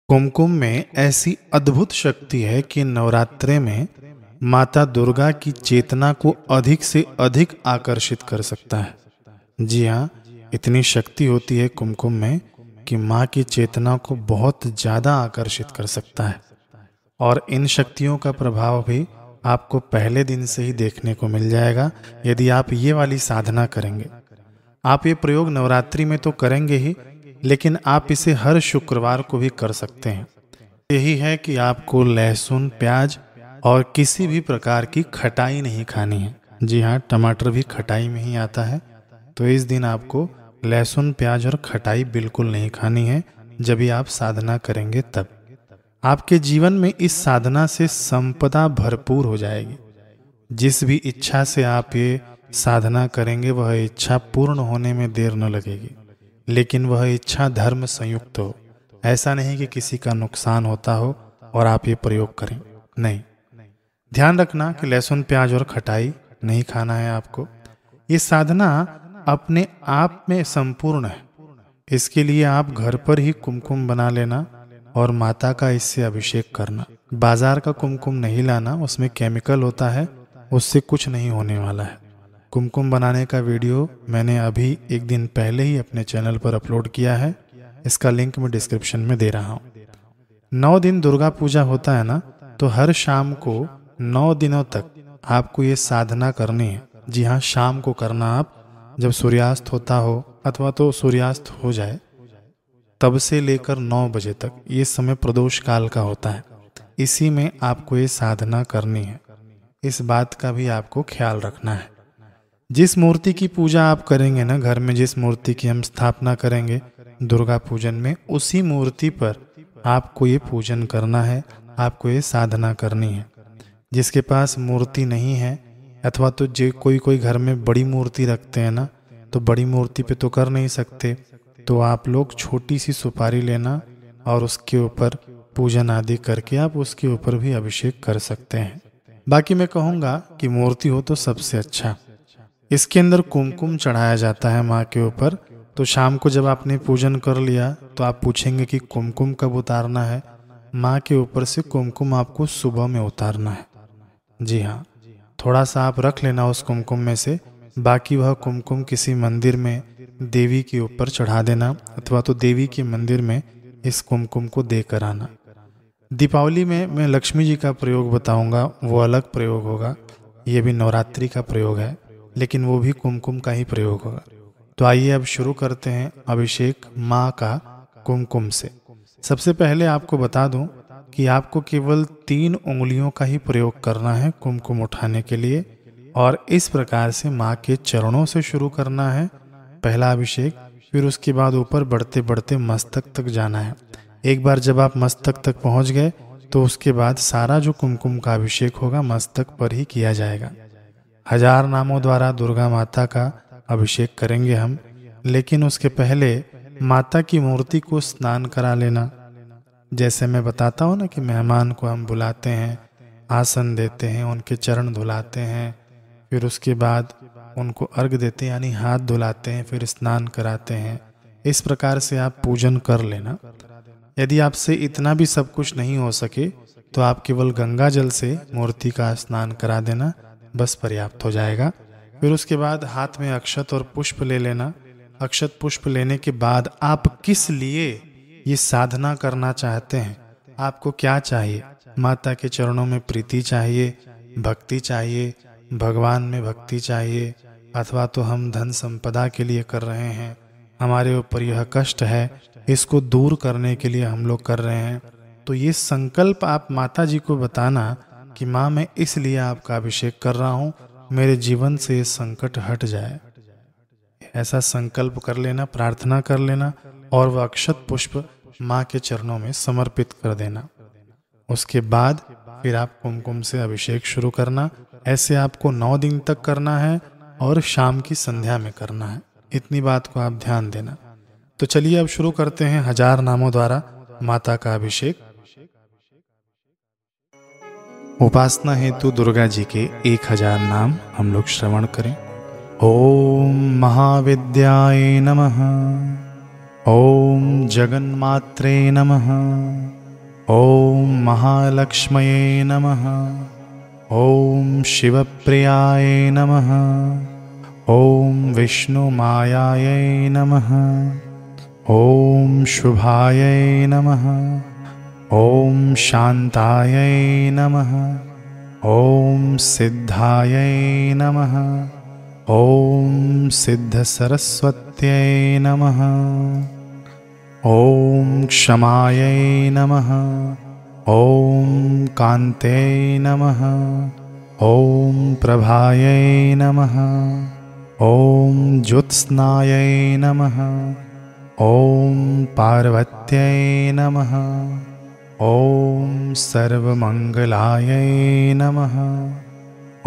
कुमकुम में ऐसी अद्भुत शक्ति है कि नवरात्रे में माता दुर्गा की चेतना को अधिक से अधिक आकर्षित कर सकता है। जी हाँ, इतनी शक्ति होती है कुमकुम में कि माँ की चेतना को बहुत ज़्यादा आकर्षित कर सकता है। और इन शक्तियों का प्रभाव भी आपको पहले दिन से ही देखने को मिल जाएगा यदि आप ये वाली साधना करेंगे। आप ये प्रयोग नवरात्रि में तो करेंगे ही, लेकिन आप इसे हर शुक्रवार को भी कर सकते हैं। यही है कि आपको लहसुन, प्याज और किसी भी प्रकार की खटाई नहीं खानी है। जी हाँ, टमाटर भी खटाई में ही आता है, तो इस दिन आपको लहसुन, प्याज और खटाई बिल्कुल नहीं खानी है। जब भी आप साधना करेंगे तब आपके जीवन में इस साधना से संपदा भरपूर हो जाएगी। जिस भी इच्छा से आप ये साधना करेंगे वह इच्छा पूर्ण होने में देर न लगेगी, लेकिन वह इच्छा धर्म संयुक्त हो। ऐसा नहीं कि किसी का नुकसान होता हो और आप ये प्रयोग करें, नहीं। ध्यान रखना कि लहसुन, प्याज और खटाई नहीं खाना है आपको। ये साधना अपने आप में संपूर्ण है। इसके लिए आप घर पर ही कुमकुम बना लेना और माता का इससे अभिषेक करना। बाजार का कुमकुम नहीं लाना, उसमें केमिकल होता है, उससे कुछ नहीं होने वाला है। कुमकुम बनाने का वीडियो मैंने अभी एक दिन पहले ही अपने चैनल पर अपलोड किया है, इसका लिंक मैं डिस्क्रिप्शन में दे रहा हूँ। 9 दिन दुर्गा पूजा होता है ना, तो हर शाम को 9 दिनों तक आपको ये साधना करनी है। जी हाँ, शाम को करना। आप जब सूर्यास्त होता हो अथवा तो सूर्यास्त हो जाए तब से लेकर 9 बजे तक, ये समय प्रदोष काल का होता है। इसी में आपको ये साधना करनी है। इस बात का भी आपको ख्याल रखना है। जिस मूर्ति की पूजा आप करेंगे ना, घर में जिस मूर्ति की हम स्थापना करेंगे दुर्गा पूजन में, उसी मूर्ति पर आपको ये पूजन करना है, आपको ये साधना करनी है। जिसके पास मूर्ति नहीं है अथवा तो जो कोई घर में बड़ी मूर्ति रखते हैं ना, तो बड़ी मूर्ति पे तो कर नहीं सकते, तो आप लोग छोटी सी सुपारी लेना और उसके ऊपर पूजन आदि करके आप उसके ऊपर भी अभिषेक कर सकते हैं। बाकी मैं कहूँगा कि मूर्ति हो तो सबसे अच्छा। इसके अंदर कुमकुम चढ़ाया जाता है माँ के ऊपर। तो शाम को जब आपने पूजन कर लिया तो आप पूछेंगे कि कुमकुम कब उतारना है। माँ के ऊपर से कुमकुम आपको सुबह में उतारना है। जी हाँ, थोड़ा सा आप रख लेना उस कुमकुम में से, बाकी वह कुमकुम किसी मंदिर में देवी के ऊपर चढ़ा देना अथवा तो देवी के मंदिर में इस कुमकुम को देकर आना। दीपावली में मैं लक्ष्मी जी का प्रयोग बताऊंगा, वो अलग प्रयोग होगा। ये भी नवरात्रि का प्रयोग है, लेकिन वो भी कुमकुम का ही प्रयोग होगा। तो आइए अब शुरू करते हैं अभिषेक माँ का कुमकुम से। सबसे पहले आपको बता दूं कि आपको केवल 3 उंगलियों का ही प्रयोग करना है कुमकुम उठाने के लिए, और इस प्रकार से माँ के चरणों से शुरू करना है पहला अभिषेक। फिर उसके बाद ऊपर बढ़ते बढ़ते मस्तक तक जाना है। एक बार जब आप मस्तक तक पहुँच गए तो उसके बाद सारा जो कुमकुम का अभिषेक होगा मस्तक पर ही किया जाएगा। 1000 नामों द्वारा दुर्गा माता का अभिषेक करेंगे हम, लेकिन उसके पहले माता की मूर्ति को स्नान करा लेना। जैसे मैं बताता हूँ ना कि मेहमान को हम बुलाते हैं, आसन देते हैं, उनके चरण धुलाते हैं, फिर उसके बाद उनको अर्घ देते हैं यानी हाथ धुलाते हैं, फिर स्नान कराते हैं। इस प्रकार से आप पूजन कर लेना। यदि आपसे इतना भी सब कुछ नहीं हो सके तो आप केवल गंगा जल से मूर्ति का स्नान करा देना, बस पर्याप्त हो जाएगा। फिर उसके बाद हाथ में अक्षत और पुष्प ले लेना। अक्षत पुष्प लेने के बाद आप किस लिए ये साधना करना चाहते हैं, आपको क्या चाहिए? माता के चरणों में प्रीति चाहिए, भक्ति चाहिए, भगवान में भक्ति चाहिए, अथवा तो हम धन संपदा के लिए कर रहे हैं, हमारे ऊपर यह कष्ट है, इसको दूर करने के लिए हम लोग कर रहे हैं। तो ये संकल्प आप माता जी को बताना कि माँ मैं इसलिए आपका अभिषेक कर रहा हूँ, मेरे जीवन से ये संकट हट जाए। ऐसा संकल्प कर लेना, प्रार्थना कर लेना और वह अक्षत पुष्प माँ के चरणों में समर्पित कर देना। उसके बाद फिर आप कुमकुम से अभिषेक शुरू करना। ऐसे आपको 9 दिन तक करना है और शाम की संध्या में करना है। इतनी बात को आप ध्यान देना। तो चलिए अब शुरू करते हैं 1000 नामों द्वारा माता का अभिषेक। उपासना हेतु दुर्गा जी के 1000 नाम हम लोग श्रवण करें। ओम महाविद्याय नमः, ओम जगन्मात्रे नमः, ॐ महालक्ष्मये नमः। ॐ शिवप्रियाय नमः। ॐ विष्णुमायायै नमः। ॐ शुभायै नमः। ॐ शान्तायै नमः। ॐ सिद्धायै नमः। ॐ सिद्धसरस्वत्यै नमः। ॐ क्षमायै नमः। ॐ कान्त्यै नमः। ॐ प्रभायै नमः। ॐ ज्योत्स्नायै नमः। ॐ पार्वत्यै नमः। ॐ सर्वमङ्गलायै नमः।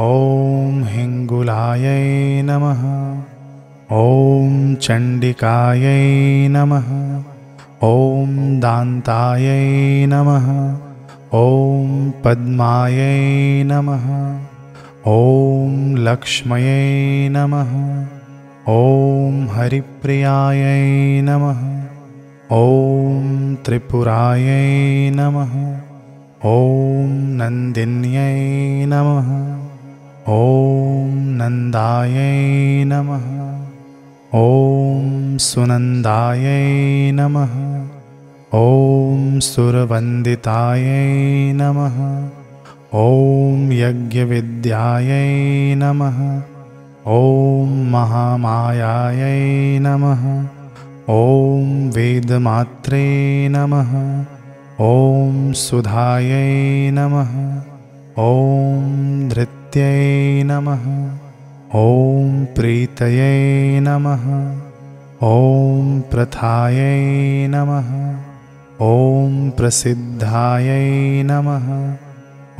ॐ हिङ्गुलायै नमः। ॐ चण्डिकायै नमः। ॐ दान्तायै नमः। ॐ पद्मायै नमः। ॐ लक्ष्म्यै नमः। ॐ हरिप्रियायै नमः। ॐ त्रिपुरायै नमः। ॐ नन्दिन्यै नमः। ॐ नन्दायै नमः। ॐ सुनन्दायै नमः। ॐ सुरवन्दितायै नमः। ॐ यज्ञविद्यायै नमः। ॐ महामायायै नमः। ॐ वेदमात्रे नमः। ॐ सुधायै नमः। ॐ धृत्यै नमः। ॐ प्रीतये नमः। ॐ प्रथायै नमः। ॐ प्रसिद्धायै नमः।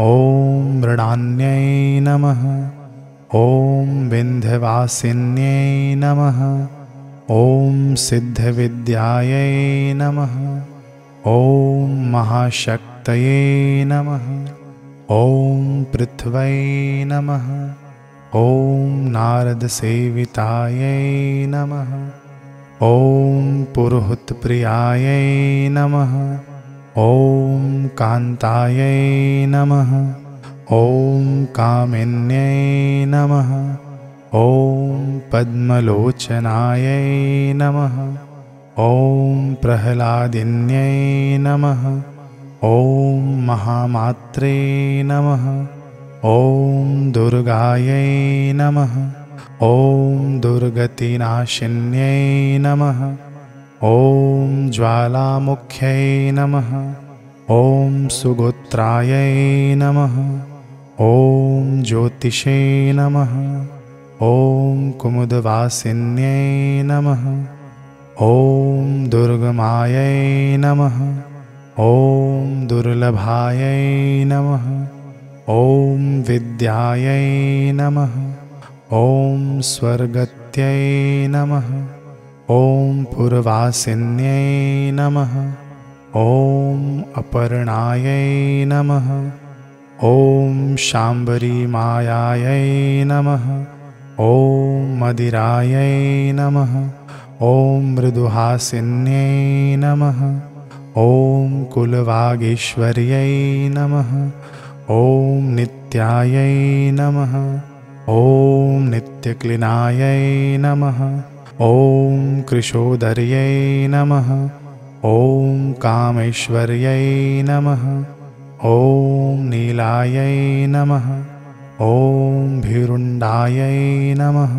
ॐ मृडान्यै नमः। ॐ विन्ध्यवासिन्यै नमः। ॐ सिद्धविद्यायै नमः। ॐ महाशक्तये नमः। ॐ पृथ्व्यै नमः। ॐ नारदसेवितायै नमः। ॐ पुरुहूतप्रियायै नमः। ॐ कान्तायै नमः। ॐ कामिन्यै नमः। ॐ पद्मलोचनायै नमः। ॐ प्रह्लादिन्यै नमः। ॐ महामात्रे नमः। ॐ दुर्गायै नमः। ॐ दुर्गतिनाशिन्यै नमः। ॐ ज्वालामुख्यै नमः। ॐ सुगोत्रायै नमः। ॐ ज्योतिषे नमः। ॐ कुमुदवासिन्यै नमः। ॐ दुर्गमायै नमः। ॐ दुर्लभायै नमः। ॐ विद्यायै नमः। ॐ स्वर्गत्यै नमः। ॐ पुरवासिन्यै नमः। ॐ अपर्णायै नमः। ॐ शाम्बरीमायायै नमः। ॐ मदिरायै नमः। ॐ मृदुहासिन्यै नमः। ॐ कुलवागीश्वर्यै नमः। ॐ नित्यायै नमः। ॐ नित्यक्लिनायै नमः। ॐ कृशोदर्यै नमः। ॐ कामेश्वर्यै नमः। ॐ नीलायै नमः। ॐ भीरुण्डायै नमः।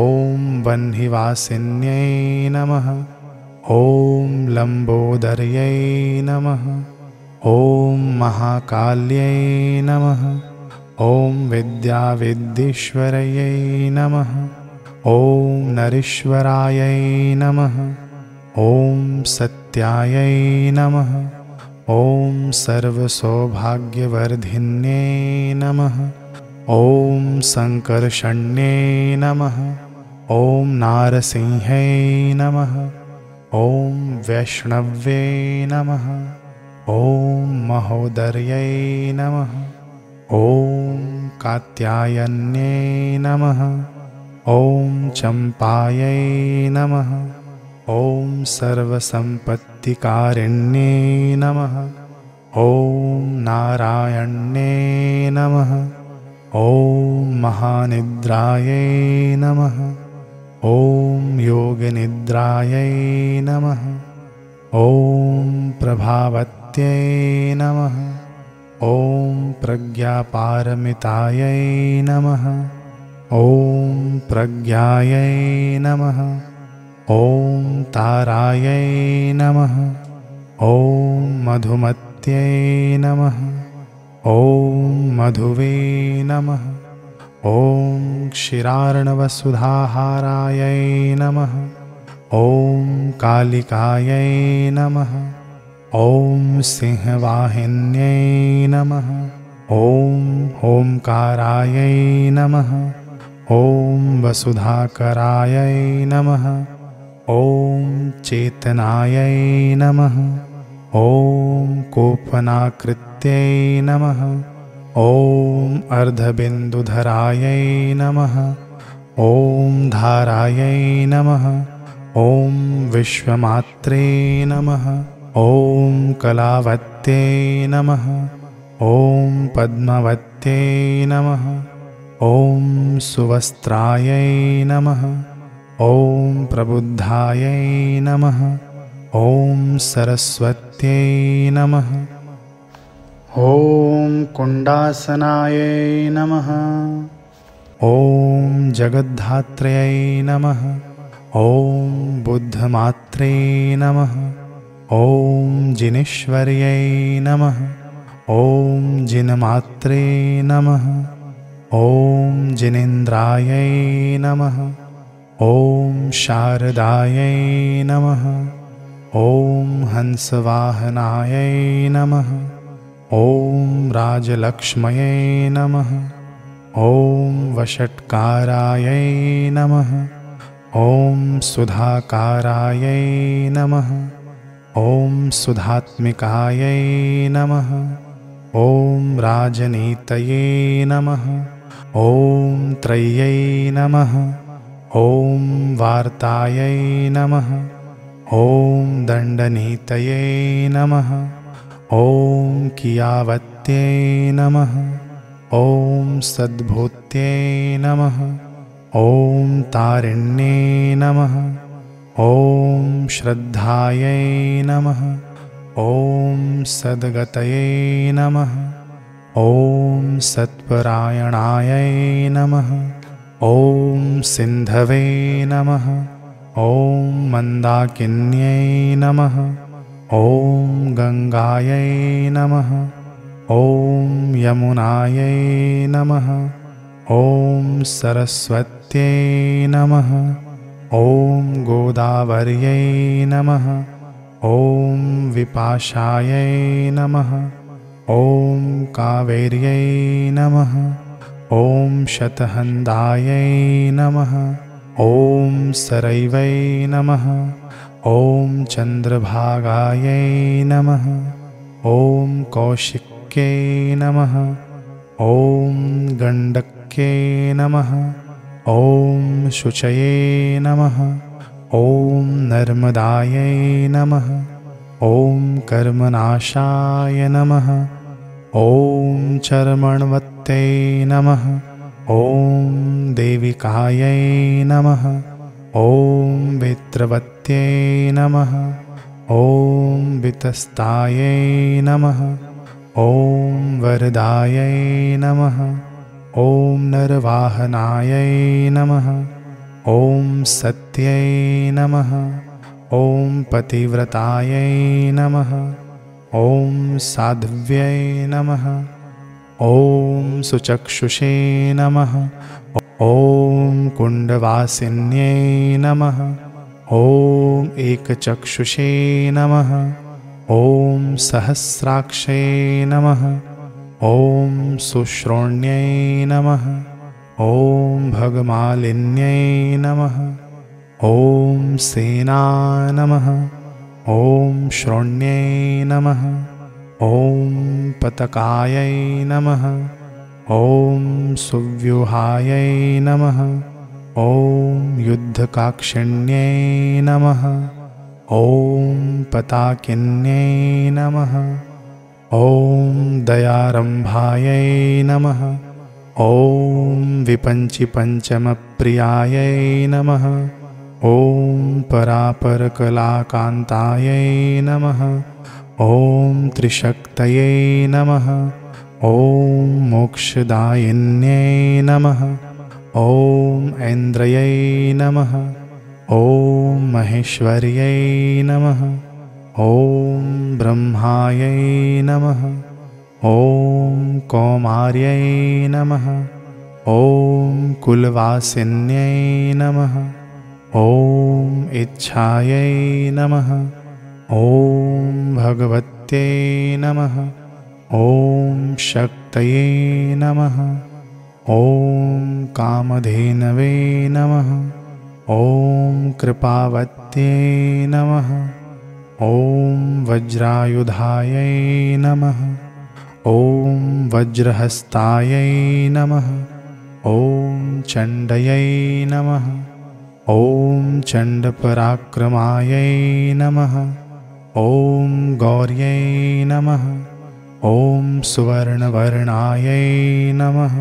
ॐ वह्निवासिन्यै नमः। ॐ लम्बोदर्यै नमः। ॐ महाकाल्यै नमः। ॐ विद्याविद्येश्वर्यै नमः। ॐ नरीश्वरायै नमः। ॐ सत्यायै नमः। ॐ सर्वसौभाग्यवर्धिन्यै नमः। ॐ सङ्कर्षण्यै नमः। ॐ नारसिंहै नमः। ॐ वैष्णव्यै नमः। ॐ महोदर्यै नमः। ॐ कात्यायन्यै नमः। ॐ चम्पायै नमः। ॐ सर्वसम्पत्तिकारिण्यै नमः। ॐ नारायण्ये नमः। ॐ महानिद्रायै नमः। ॐ योगनिद्रायै नमः। ॐ प्रभावत्यै नमः। ॐ प्रज्ञापारमितायै नमः। ॐ प्रज्ञायै नमः। ॐ तारायै नमः। ॐ मधुमत्यै नमः। ॐ मधुवे नमः। ॐ क्षीरार्णवसुधाहारायै नमः। ॐ कालिकायै नमः। ॐ सिंहवाहिन्यै नमः। ॐ ओंकारायै नमः। ॐ वसुधाकरायै नमः। ॐ चेतनायै नमः। ॐ कोपनाकृत्यै नमः। ॐ अर्धबिन्दुधरायै नमः। ॐ धारायै नमः। ॐ विश्वमात्रे नमः। ॐ कलावत्यै नमः। ॐ पद्मवत्यै नमः। ॐ सुवस्त्रायै नमः। ॐ प्रबुद्धायै नमः। ॐ सरस्वत्यै नमः। ॐ कुण्डासनायै नमः। ॐ जगद्धात्र्यै नमः। ॐ बुद्धमात्रे नमः। ॐ जिनेश्वर्यै नमः। ॐ जिनमात्रे नमः। ॐ जिनेन्द्रायै नमः। ॐ शारदायै नमः। ॐ हंसवाहनायै नमः। ॐ राजलक्ष्मये नमः। ॐ वषट्कारायै नमः। ॐ सुधाकारायै नमः। ॐ सुधात्मिकायै नमः। ॐ राजनीतये नमः। ॐ त्रय्यै नमः। ॐ वार्तायै नमः। ॐ दण्डनीतये नमः। ॐ कियावत्यै नमः। ॐ सद्भूत्यै नमः। ॐ तारिण्ये नमः। ॐ श्रद्धायै नमः। ॐ सद्गतये नमः। ॐ सत्परायणायै नमः। ॐ सिन्धवे नमः। ॐ मन्दाकिन्यै नमः। ॐ गङ्गायै नमः। ॐ यमुनायै नमः। ॐ सरस्वत्यै नमः। ॐ गोदावर्यै नमः। ॐ विपाशायै नमः। ॐ कावेर्यै नमः। ॐ शतहन्दायै नमः। ॐ सरैवै नमः। ॐ चन्द्रभागायै नमः। ॐ कौशिक्यै नमः। ॐ गण्डक्यै नमः। ॐ शुचये नमः। ॐ नर्मदायै नमः। ॐ कर्मनाशाय नमः। ॐ चर्मण्वत्यै नमः। ॐ देविकायै नमः। ॐ वेत्रवत्यै नमः। ॐ वितस्तायै नमः। ॐ वरदायै नमः। ॐ नरवाहनायै नमः। ॐ सत्यै नमः। ॐ पतिव्रतायै नमः। ॐ साध्व्यै नमः। ॐ सुचक्षुषे नमः। ॐ कुण्डवासिन्यै नमः। ॐ एकचक्षुषे नमः। ॐ सहस्राक्षे नमः। ॐ सुश्रोण्यै नमः। ॐ भगमालिन्यै नमः। ॐ सेना नमः। ॐ श्रोण्यै नमः। ॐ पतकायै नमः। ॐ सुव्यूहायै नमः। ॐ युद्धकाक्षिण्यै नमः। ॐ पताकिन्यै नमः। ॐ दयारम्भायै नमः। ॐ विपञ्चिपञ्चमप्रियायै नमः। ॐ परापरकलाकान्तायै नमः। ॐ त्रिशक्तये नमः। ॐ मोक्षदायिन्यै नमः। ॐ ऐन्द्रयै नमः। ॐ महेश्वर्यै नमः। ॐ ब्रह्मायै नमः। ॐ कौमार्यै नमः। ॐ कुलवासिन्यै नमः। ॐ इच्छायै नमः। ॐ भगवत्यै नमः। ॐ शक्तये नमः। ॐ कामधेनवे नमः। ॐ कृपावत्यै नमः। ॐ वज्रायुधायै नमः। ॐ वज्रहस्तायै नमः। ॐ चण्डयै नमः। ॐ चण्डपराक्रमायै नमः। ॐ गौर्यै नमः। ॐ सुवर्णवर्णायै नमः।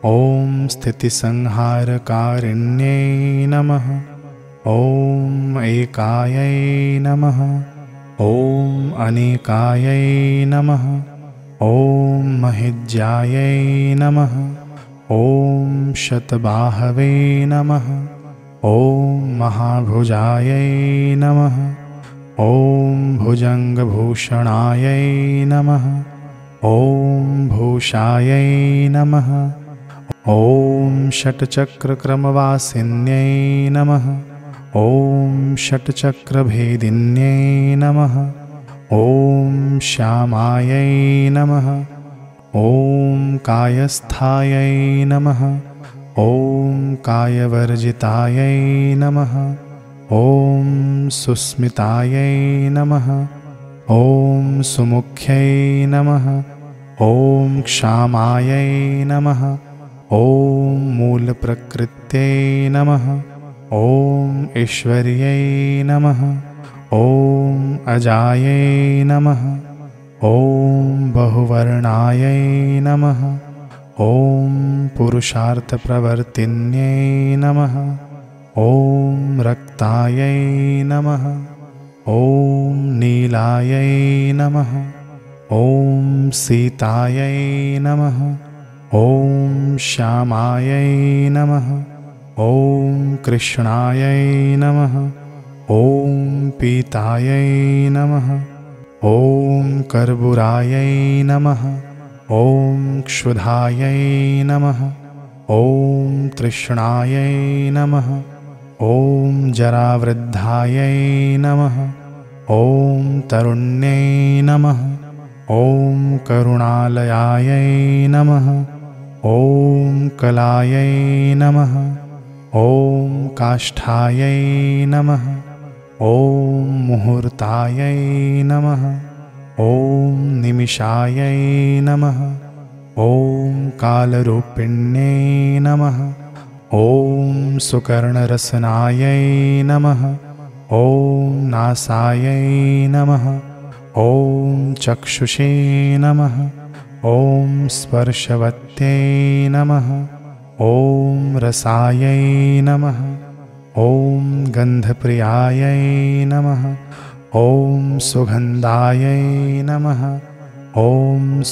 ॐ स्थितिसंहारकारिण्यै नमः। ॐ एकायै नमः। ॐ अनेकायै नमः। ॐ महिज्यायै नमः। ॐ शतबाहवे नमः। ॐ महाभुजायै नमः। ॐ भुजङ्गभूषणायै नमः। ॐ भूषायै नमः। ॐ षट्चक्रक्रमवासिन्यै नमः। ॐ षट्चक्रभेदिन्यै नमः। ॐ श्यामायै नमः। ॐ कायस्थायै नमः। ॐ कायवर्जितायै नमः। ॐ सुस्मितायै नमः। ॐ सुमुख्यै नमः। ॐ क्षामायै नमः। ॐ मूलप्रकृत्यै नमः। ॐ ईश्वर्यै नमः। ॐ अजायै नमः। ॐ बहुवर्णायै नमः। ॐ पुरुषार्थप्रवर्तिन्यै नमः। ॐ रक्तायै नमः। ॐ नीलायै नमः। ॐ सीतायै नमः। ॐ श्यामायै नमः। ॐ कृष्णायै नमः। ॐ पीतायै नमः। ॐ कर्बुरायै नमः। ॐ क्षुधायै नमः। ॐ तृष्णायै नमः। ॐ जरावृद्धायै नमः। ॐ तरुण्यै नमः। ॐ करुणालयायै नमः। ॐ कलायै नमः। ॐ काष्ठायै नमः। ॐ मुहूर्तायै नमः। ॐ निमिषायै नमः। ॐ कालरूपिण्यै नमः। ॐ सुकर्णरसनायै नमः। ॐ नासायै नमः। ॐ चक्षुषे नमः। ॐ स्पर्शवत्यै नमः। ॐ रसायै नमः। ॐ गन्धप्रियायै नमः। ॐ सुगन्धायै नमः। ॐ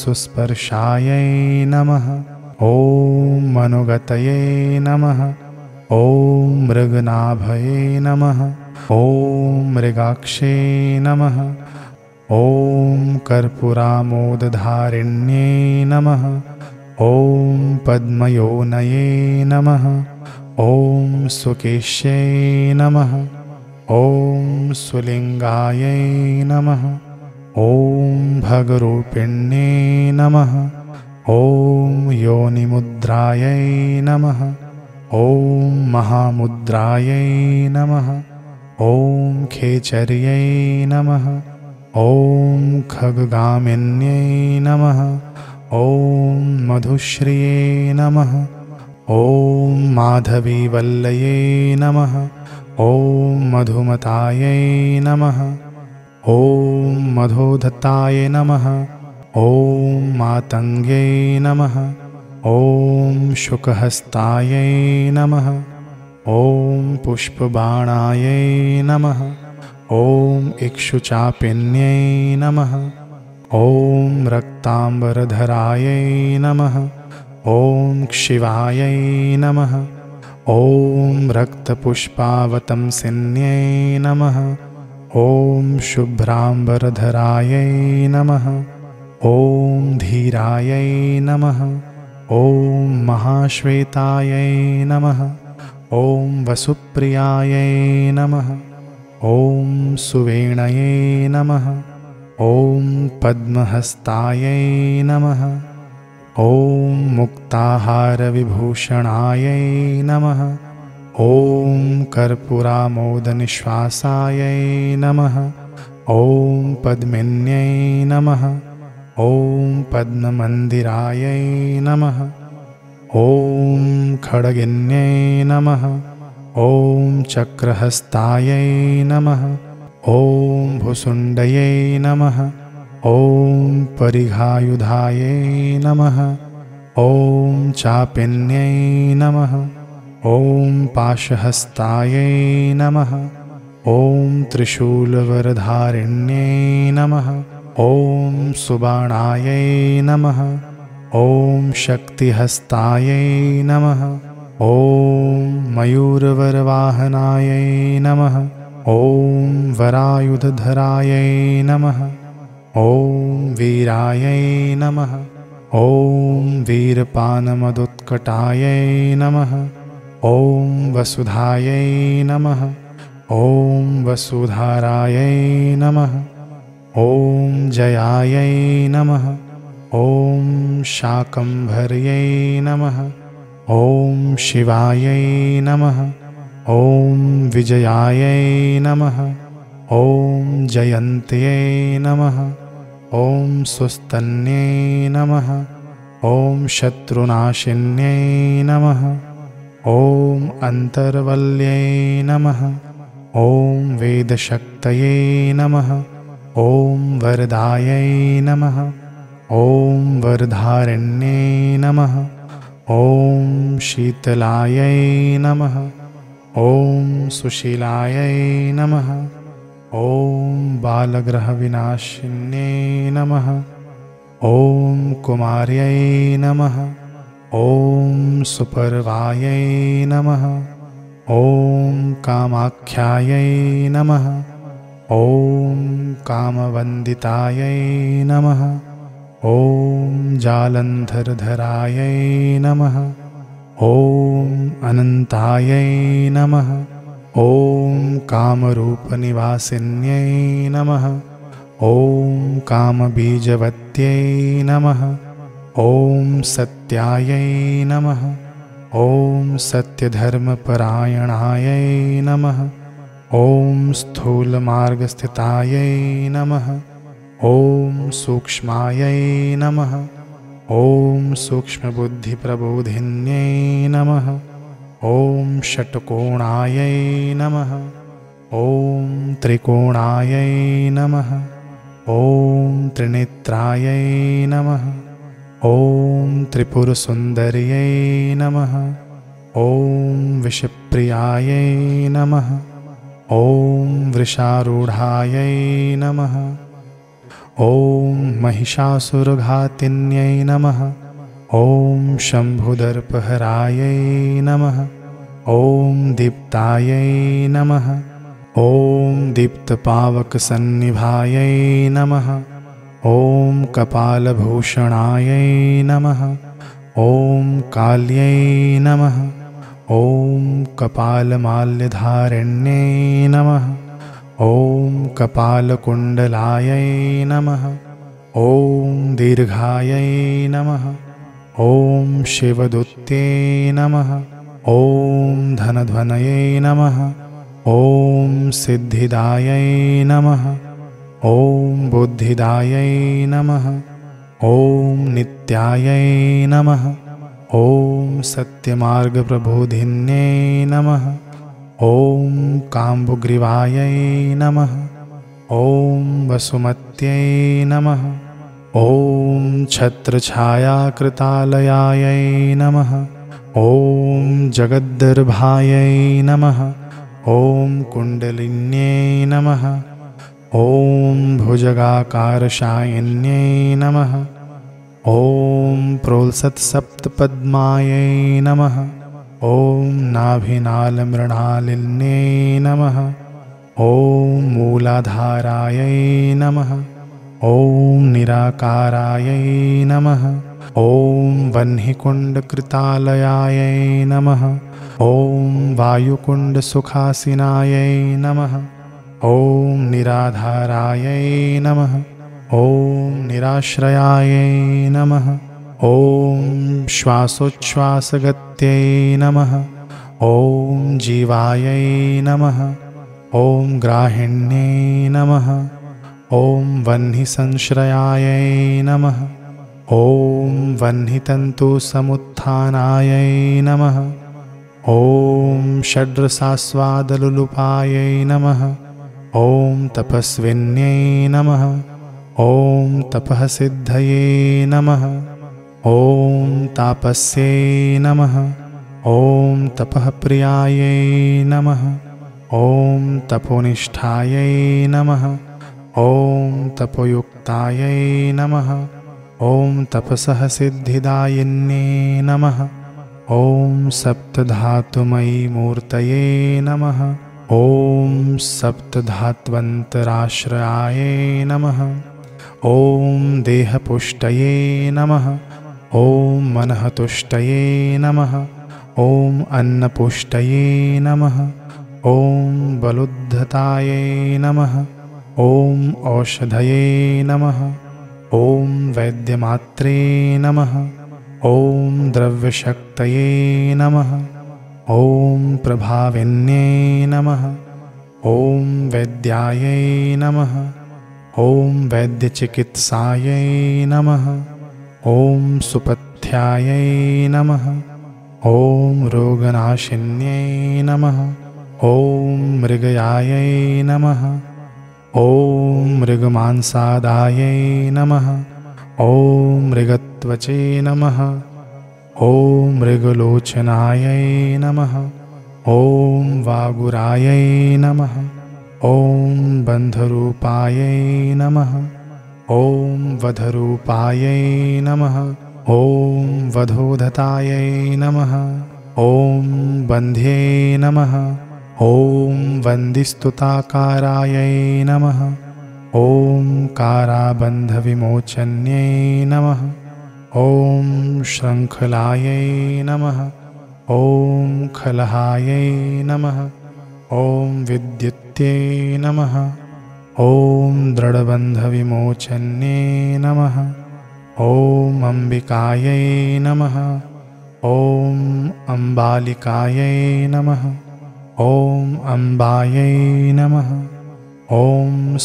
सुस्पर्शायै नमः। ॐ मनुगतये नमः। ॐ मृगनाभये नमः। ॐ मृगाक्षे नमः। ॐ कर्पूरामोदधारिण्ये नमः। ॐ पद्मयोनये नमः। ॐ सुकेश्यै नमः। ॐ सुलिङ्गायै नमः। ॐ भगरूपिण्ये नमः। ॐ योनिमुद्रायै नमः। ॐ महामुद्रायै नमः। ॐ खेचर्यै नमः। ॐ खगगामिन्यै नमः। ॐ मधुश्रिये नमः। ॐ माधवीवल्लये नमः। ॐ मधुमतायै नमः। ॐ मधोधताय नमः। ॐ मातङ्ग्यै नमः। ॐ शुकहस्तायै नमः। ॐ पुष्पबाणायै नमः। ॐ इक्षुचापिन्यै नमः। ॐ रक्ताम्बरधरायै नमः। ॐ शिवायै नमः। ॐ रक्तपुष्पावतंसिन्यै नमः। ॐ शुभ्राम्बरधरायै नमः। ॐ धीरायै नमः। ॐ महाश्वेतायै नमः। ॐ वसुप्रियायै नमः। ॐ सुवेणये नमः। ॐ पद्महस्तायै नमः। ॐ मुक्ताहारविभूषणायै नमः। ॐ कर्पूरामोदनिश्वासायै नमः। ॐ पद्मिन्यै नमः। ॐ पद्ममन्दिरायै नमः। ॐ खड्गिन्यै नमः। ॐ चक्रहस्तायै नमः। ॐ भुसुण्डयै नमः। ॐ परिघायुधायै नमः। ॐ चापिन्यै नमः। ॐ पाशहस्तायै नमः। ॐ त्रिशूलवरधारिण्यै नमः। ॐ सुबाणायै नमः। ॐ शक्तिहस्तायै नमः। ॐ मयूरवरवाहनायै नमः। ॐ वरायुधधरायै नमः। ॐ वीरायै नमः। ॐ वीरपानमदुत्कटायै नमः। ॐ वसुधायै नमः। ॐ वसुधारायै नमः। ॐ जयायै नमः। ॐ शाकम्भर्यै नमः। ॐ शिवायै नमः। ॐ विजयायै नमः। ॐ जयन्त्यै नमः। ॐ सुस्तन्यै नमः। ॐ शत्रुनाशिन्यै नमः। ॐ अन्तर्वल्यै नमः। ॐ वेदशक्तये नमः। ॐ वरदायै नमः। ॐ वरधारिण्यै नमः। ॐ शीतलायै नमः। ॐ सुशीलायै नमः। ॐ बालग्रहविनाशिन्यै नमः। ॐ कुमार्यै नमः। ॐ सुपर्वायै नमः। ॐ कामाख्यायै नमः। ॐ कामवन्दितायै नमः। ॐ जालन्धरधरायै नमः। ॐ अनन्तायै नमः। ॐ कामरूपनिवासिन्यै नमः। ॐ कामबीजवत्यै नमः। ॐ सत्यायै नमः। ॐ सत्यधर्मपरायणायै नमः। ॐ स्थूलमार्गस्थितायै नमः। ॐ सूक्ष्मायै नमः। ॐ सूक्ष्मबुद्धिप्रबोधिन्यै नमः। ॐ षट्कोणायै नमः। ॐ त्रिकोणायै नमः। ॐ त्रिनेत्रायै नमः। ॐ त्रिपुरसुन्दर्यै नमः। ॐ विषप्रियायै नमः। ॐ वृषारूढायै नमः। ॐ महिषासुरघातिन्यै नमः। ॐ शम्भुदर्पहरायै नमः। ॐ दीप्तायै नमः। ॐ दीप्तपावकसन्निभायै नमः। ॐ कपालभूषणायै नमः। ॐ काल्यै नमः। ॐ कपालमाल्यधारिण्यै नमः। ॐ कपालकुण्डलायै नमः। ॐ दीर्घायै नमः। ॐ शिवदूत्यै नमः। ॐ धनध्वनये नमः। ॐ सिद्धिदायै नमः। ॐ बुद्धिदायै नमः। ॐ नित्यायै नमः। ॐ सत्यमार्गप्रबोधिन्यै नमः। ॐ काम्बुग्रीवायै नमः। ॐ वसुमत्यै नमः। ॐ छत्रछायाकृतालयायै नमः। ॐ जगद्दर्भायै नमः। ॐ कुण्डलिन्यै नमः। ॐ भुजगाकारशायिन्यै नमः। ॐ प्रोल्सत्सप्तपद्मायै नमः। ॐ नाभिनालमृणालिन्यै नमः। ॐ मूलाधारायै नमः। ॐ निराकारायै नमः। ॐ वह्निकुण्डकृतालयायै नमः। ॐ वायुकुण्डसुखासिनायै नमः। ॐ निराधारायै नमः। ॐ निराश्रयायै नमः। ॐ श्वासोच्छ्वासगत्यै नमः। ॐ जीवायै नमः। ॐ ग्राहिण्यै नमः। ॐ वह्निसंश्रयायै नमः। ॐ वह्नितन्तुसमुत्थानायै नमः। ॐ षड्रसास्वादलुलुपायै नमः। ॐ तपस्विन्यै नमः। ॐ तपःसिद्धये नमः। ॐ तापस्यै नमः। ॐ तपःप्रियायै नमः। ॐ तपोनिष्ठायै नमः। ॐ तपोयुक्तायै नमः। ॐ तपसः सिद्धिदायिन्यै नमः। ॐ सप्तधातुमयी मूर्तये नमः। ॐ सप्तधात्वन्तराश्रयायै नमः। ॐ देहपुष्टये नमः। ॐ मनःतुष्टये नमः। ॐ अन्नपुष्टये नमः। ॐ बलुद्धतायै नमः। ॐ औषधये नमः। ॐ वैद्यमात्रे नमः। ॐ द्रव्यशक्तये नमः। ॐ प्रभाविन्ये नमः। ॐ वैद्यायै नमः। ॐ वैद्यचिकित्सायै नमः। ॐ सुपथ्यायै नमः। ॐ रोगनाशिन्यै नमः। ॐ मृगयायै नमः। ॐ मृगमांसादायै नमः। ॐ मृगत्वचे नमः। ॐ मृगलोचनायै नमः। ॐ वागुरायै नमः। ॐ बन्धरूपायै नमः। ॐ वधरूपायै नमः। ॐ वधोधतायै नमः। ॐ बन्ध्ये नमः। ॐ वन्दिस्तुताकारायै नमः। ॐ काराबन्धविमोचन्यै नमः। ॐ शृङ्खलायै नमः। ॐ खलहायै नमः। ॐ विद्युत्यै नमः। ॐ दृढबन्धविमोचन्यै नमः। ॐ अम्बिकायै नमः। ॐ अम्बालिकायै नमः। ॐ अम्बायै नमः। ॐ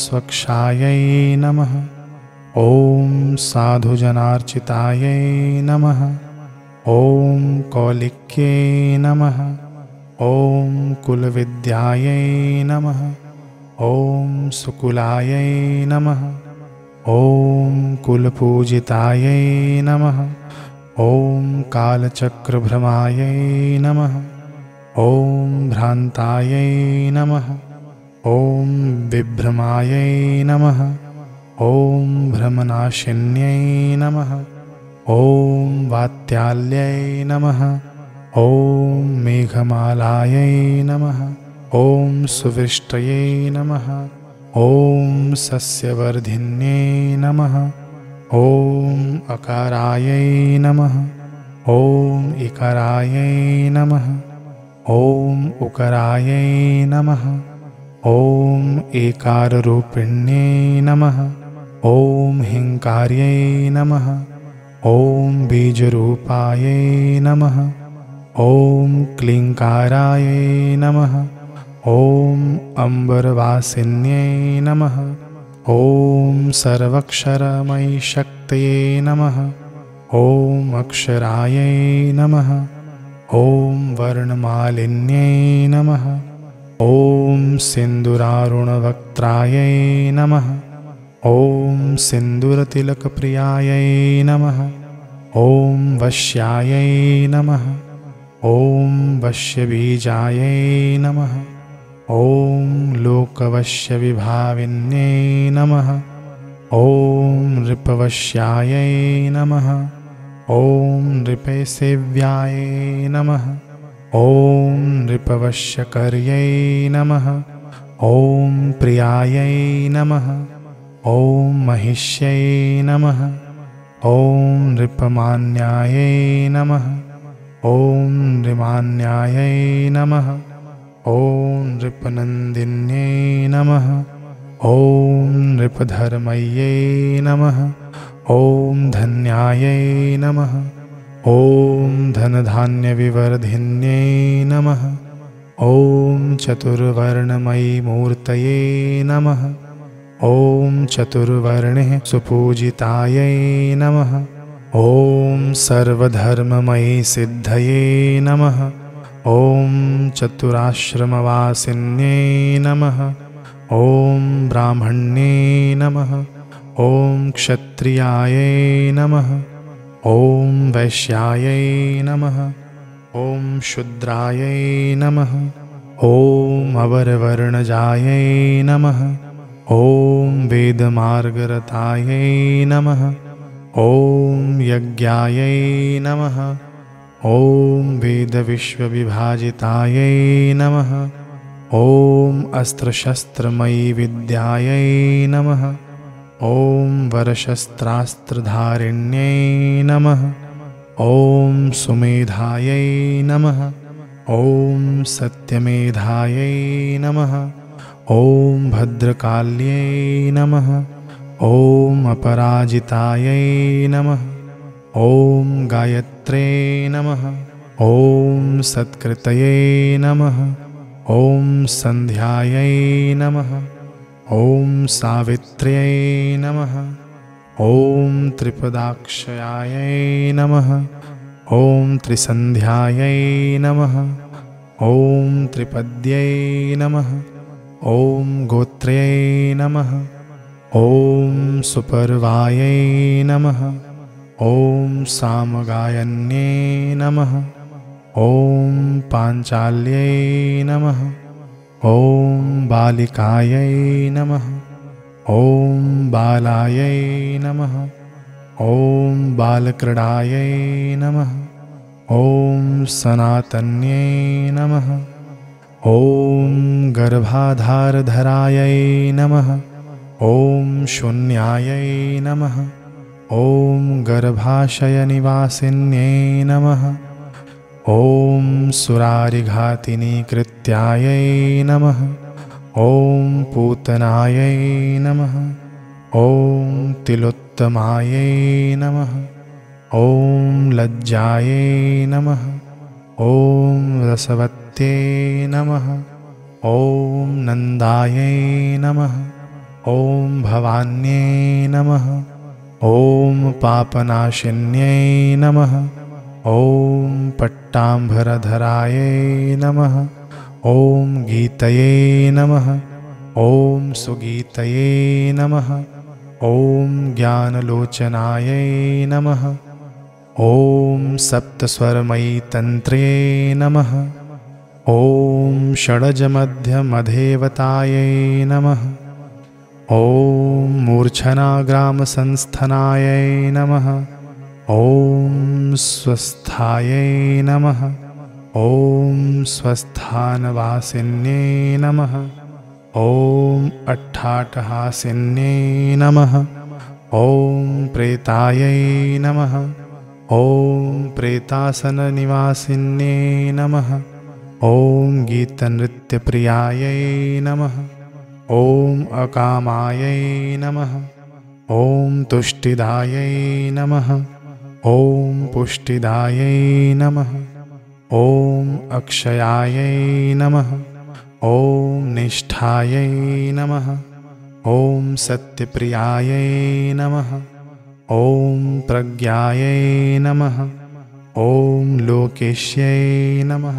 स्वक्षायै नमः। ॐ साधुजनार्चितायै नमः। ॐ कौलिक्यै नमः। ॐ कुलविद्यायै नमः। ॐ सुकुलायै नमः। ॐ कुलपूजितायै नमः। ॐ कालचक्रभ्रमायै नमः। ॐ भ्रान्तायै नमः। ॐ विभ्रमायै नमः। ॐ भ्रमनाशिन्यै नमः। ॐ वात्याल्यै नमः। ॐ मेघमालायै नमः। ॐ सुविष्टये नमः। ॐ सस्यवर्धिन्यै नमः। ॐ अकारायै नमः। ॐ इकारायै नमः। ॐ उकरायै नमः। ॐ एकाररूपिण्यै नमः। ॐ हिङ्कार्यै नमः। ॐ बीजरूपायै नमः। ॐ क्लीङ्कारायै नमः। ॐ अम्बरवासिन्यै नमः। ॐ सर्वक्षरमयी शक्तये नमः। ॐ अक्षरायै नमः। ॐ वर्णमालिन्यै नमः। ॐ सिन्दूरारुणवक्त्रायै नमः। ॐ सिन्दूरतिलकप्रियायै नमः। ॐ वश्यायै नमः। ॐ वश्यबीजायै नमः। ॐ लोकवश्यविभाविन्यै नमः। ॐ नृपवश्यायै नमः। ॐ नृपसेव्यायै नमः। ॐ नृपवश्यकर्यै नमः। ॐ प्रियायै नमः। ॐ महिष्यै नमः। ॐ नृपमान्यायै नमः। ॐ नृमान्यायै नमः। ॐ नृपनन्दिन्यै नमः। ॐ नृपधर्मये नमः। ॐ धन्यायै नमः। ॐ धनधान्यविवर्धिन्यै नमः। ॐ चतुर्वर्णमयी मूर्तये नमः। ॐ चतुर्वर्णे सुपूजितायै नमः। ॐ सर्वधर्ममयी सिद्धये नमः। ॐ चतुराश्रमवासिन्यै नमः। ॐ ब्राह्मण्ये नमः। ॐ क्षत्रियायै नमः। ॐ वैश्यायै नमः। ॐ शूद्रायै नमः। ॐ अवरवर्णजायै नमः। ॐ वेदमार्गरतायै नमः। ॐ यज्ञायै नमः। ॐ वेदविश्वविभाजितायै नमः। ॐ अस्त्रशस्त्रमयी विद्यायै नमः। ॐ वरशस्त्रास्त्रधारिण्यै नमः। ॐ सुमेधायै नमः। ॐ सत्यमेधायै नमः। ॐ भद्रकाल्यै नमः। ॐ अपराजितायै नमः। ॐ गायत्रे नमः। ॐ सत्कृतये नमः। ॐ सन्ध्यायै नमः। ॐ सावित्र्यै नमः। ॐ त्रिपदाक्षयायै नमः। ॐ त्रिसन्ध्यायै नमः। ॐ त्रिपद्यै नमः। ॐ गोत्र्यै नमः। ॐ सुपर्वायै नमः। ॐ सामगायन्यै नमः। ॐ पाञ्चाल्यै नमः। ॐ बालिकायै नमः। ॐ बालायै नमः। ॐ बालक्रीडायै नमः। ॐ सनातन्यै नमः। ॐ गर्भाधारधरायै नमः। ॐ शून्यायै नमः। ॐ गर्भाशयनिवासिन्यै नमः। ॐ सुरारिघातिनीकृत्यायै नमः। ॐ पूतनायै नमः। ॐ तिलोत्तमायै नमः। ॐ लज्जायै नमः। ॐ रसवत्यै नमः। ॐ नन्दायै नमः। ॐ भवान्यै नमः। ॐ पापनाशिन्यै नमः। ॐ पट्टाम्बरधरायै नमः। ॐ गीतये नमः। ॐ सुगीतये नमः। ॐ ज्ञानलोचनायै नमः। ॐ सप्तस्वरमयी तन्त्रे नमः। ॐ षडजमध्यमधेवतायै नमः। ॐ मूर्छनाग्रामसंस्थनायै नमः। ॐ स्वस्थायै नमः। ॐ स्वस्थानवासिन्यै नमः। ॐ अट्ठाटहासिन्यै नमः। ॐ प्रेतायै नमः। ॐ प्रेतासननिवासिन्यै नमः। ॐ गीतनृत्यप्रियायै नमः। ॐ अकामायै नमः। ॐ तुष्टिदायै नमः। ॐ पुष्टिदायै नमः। ॐ अक्षयायै नमः। ॐ निष्ठायै नमः। ॐ सत्यप्रियायै नमः। ॐ प्रज्ञायै नमः। ॐ लोकेश्यै नमः।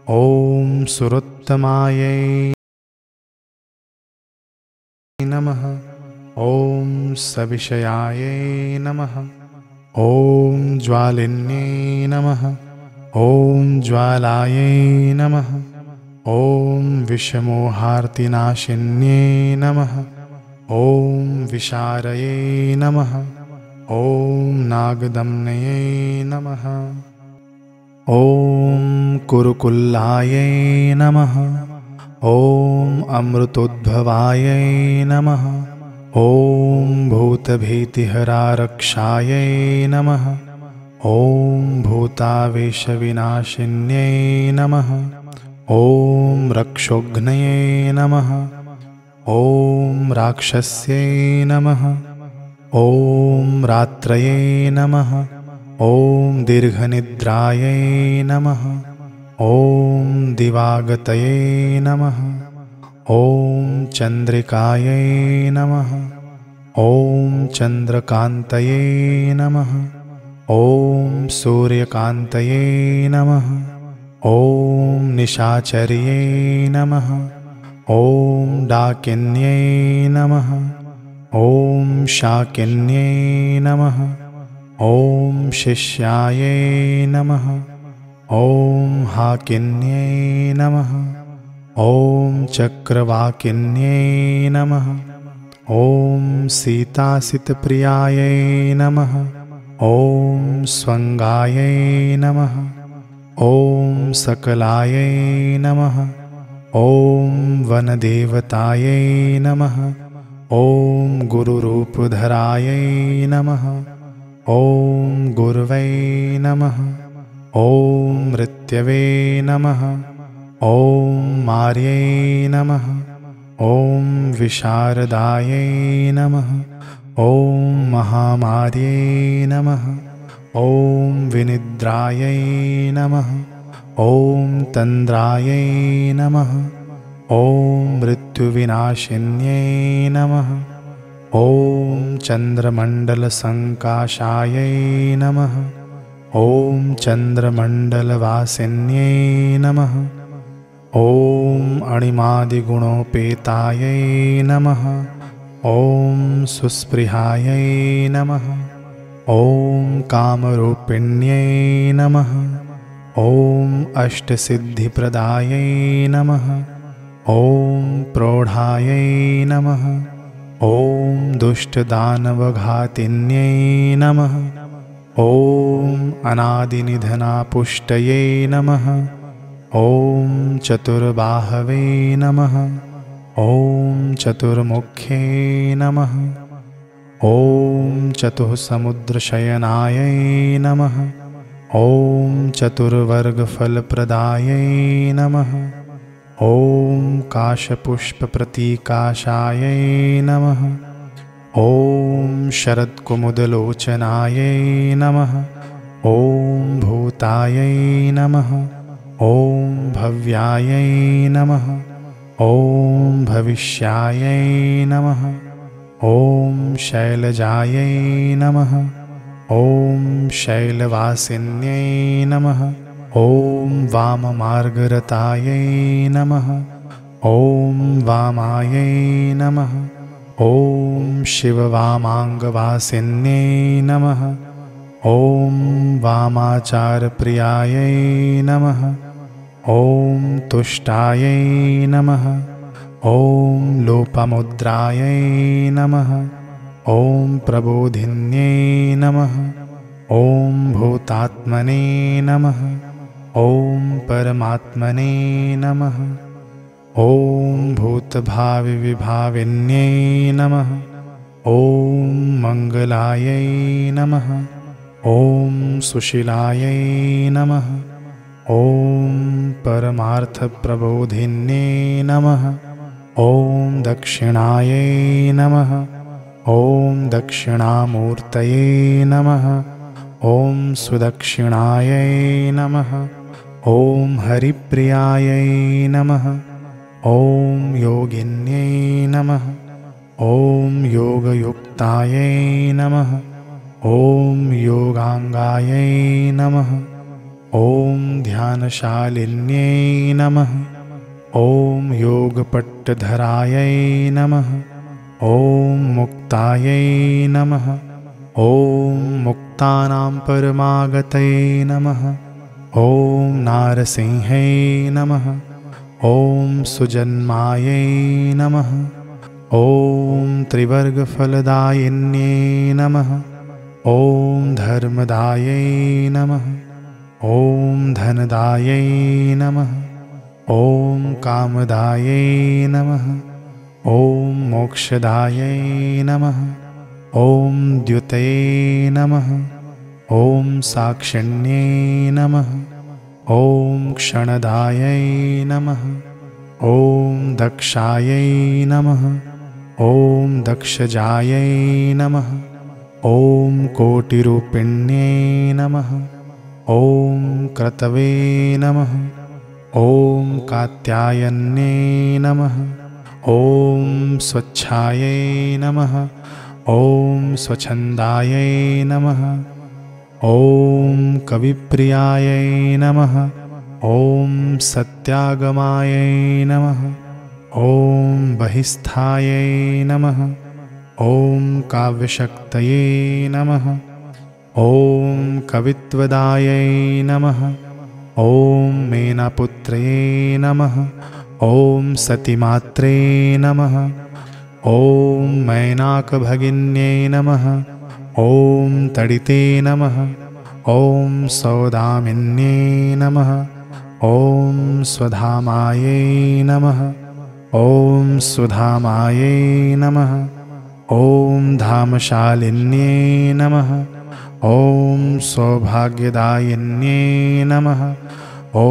ॐ सुरोत्तमायै नमः। ॐ सविषयायै नमः। ॐ ज्वालिन्ये नमः। ॐ ज्वालायै नमः। ॐ विषमोहार्तिनाशिन्ये नमः। ॐ विशारये नमः। ॐ नागदम्नये नमः। ॐ कुरुकुल्लायै नमः। ॐ अमृतोद्भवायै नमः। ॐ भूतभीतिहरारक्षायै नमः। ॐ भूतावेशविनाशिन्यै नमः। ॐ रक्षोघ्नये नमः। ॐ राक्षस्यै नमः। ॐ रात्रये नमः। ॐ दीर्घनिद्रायै नमः। ॐ दिवागतये नमः। ॐ चन्द्रिकायै नमः। ॐ चन्द्रकान्तये नमः। ॐ सूर्यकान्तये नमः। ॐ निशाचर्ये नमः। ॐ डाकिन्ये नमः। ॐ शाकिन्ये नमः। ॐ शिष्यायै नमः। ॐ हाकिन्ये नमः। ॐ चक्रवाकिन्ये नमः। ॐ सीतासितप्रियायै नमः। ॐ स्वङ्गायै नमः। ॐ सकलायै नमः। ॐ वनदेवतायै नमः। ॐ गुरुरूपधरायै नमः। ॐ गुरवे नमः। ॐ मृत्यवे नमः। ॐ मार्यै नमः। ॐ विशारदायै नमः। ॐ महामार्यै नमः। ॐ विनिद्रायै नमः। ॐ तन्द्रायै नमः। ॐ मृत्युविनाशिन्यै नमः। ॐ चन्द्रमण्डलसङ्काशायै नमः। ॐ चन्द्रमण्डलवासिन्यै नमः। ॐ अणिमादिगुणोपेतायै नमः। ॐ सुस्पृहायै नमः। ॐ कामरूपिण्यै नमः। ॐ अष्टसिद्धिप्रदायै नमः। ॐ प्रौढायै नमः। ॐ दुष्टदानवघातिन्यै नमः। ॐ अनादिनिधनापुष्टये नमः। ॐ चतुर्बाहवे नमः। ॐ चतुर्मुख्ये नमः। ॐ चतुःसमुद्रशयनायै नमः। ॐ चतुर्वर्गफलप्रदायै नमः। ॐ काशपुष्पप्रतीकाशायै नमः। ॐ शरत्कुमुदलोचनायै नमः। ॐ भूतायै नमः। ॐ भव्यायै नमः। ॐ भविष्यायै नमः। ॐ शैलजायै नमः। ॐ शैलवासिन्यै नमः। ॐ वाममार्गरतायै नमः। ॐ वामायै नमः। ॐ शिववामाङ्गवासिन्यै नमः। ॐ वामाचारप्रियायै नमः। ॐ तुष्टायै नमः। ॐ लोपामुद्रायै नमः। ॐ प्रबोधिन्यै नमः। ॐ भूतात्मने नमः। ॐ परमात्मने नमः। ॐ भूतभाविविभाविन्यै नमः। ॐ मङ्गलायै नमः। ॐ सुशीलायै नमः। ॐ परमार्थप्रबोधिन्यै नमः। ॐ दक्षिणायै नमः। ॐ दक्षिणामूर्तये नमः। ॐ सुदक्षिणायै नमः। ॐ हरिप्रियायै नमः। ॐ योगिन्यै नमः। ॐ योगयुक्तायै नमः। ॐ योगाङ्गायै नमः। ॐ ध्यानशालिन्यै नमः। ॐ योगपट्टधरायै नमः। ॐ मुक्तायै नमः। ॐ मुक्तानां परमागतये नमः। ॐ नारसिंहे नमः। ॐ सुजन्मायै नमः। ॐ त्रिवर्गफलदायिन्ये नमः। ॐ धर्मदायै नमः। ॐ धनदायै नमः। ॐ कामदायै नमः। ॐ मोक्षदायै नमः। ॐ द्युतये नमः। ॐ साक्षिण्ये नमः। ॐ क्षणदायै नमः। ॐ दक्षायै नमः। ॐ दक्षजायै नमः। ॐ कोटिरूपिण्ये नमः। ॐ क्रतवे नमः। ॐ कात्यायन्ये नमः। ॐ स्वच्छायै नमः। ॐ स्वच्छन्दायै नमः। ॐ कविप्रियायै नमः। ॐ सत्यागमायै नमः। ॐ बहिस्थायै नमः। ॐ काव्यशक्तये नमः। ॐ कवित्वदायै नमः। ॐ मेनापुत्र्ये नमः। ॐ सतिमात्रे नमः। ॐ मैनाकभगिन्यै नमः। ॐ तडिते नमः। ॐ सौदामिन्ये नमः। ॐ स्वधामायै नमः। ॐ सुधामायै नमः। ॐ धामशालिन्ये नमः। ॐ सौभाग्यदायिन्ये नमः। ॐ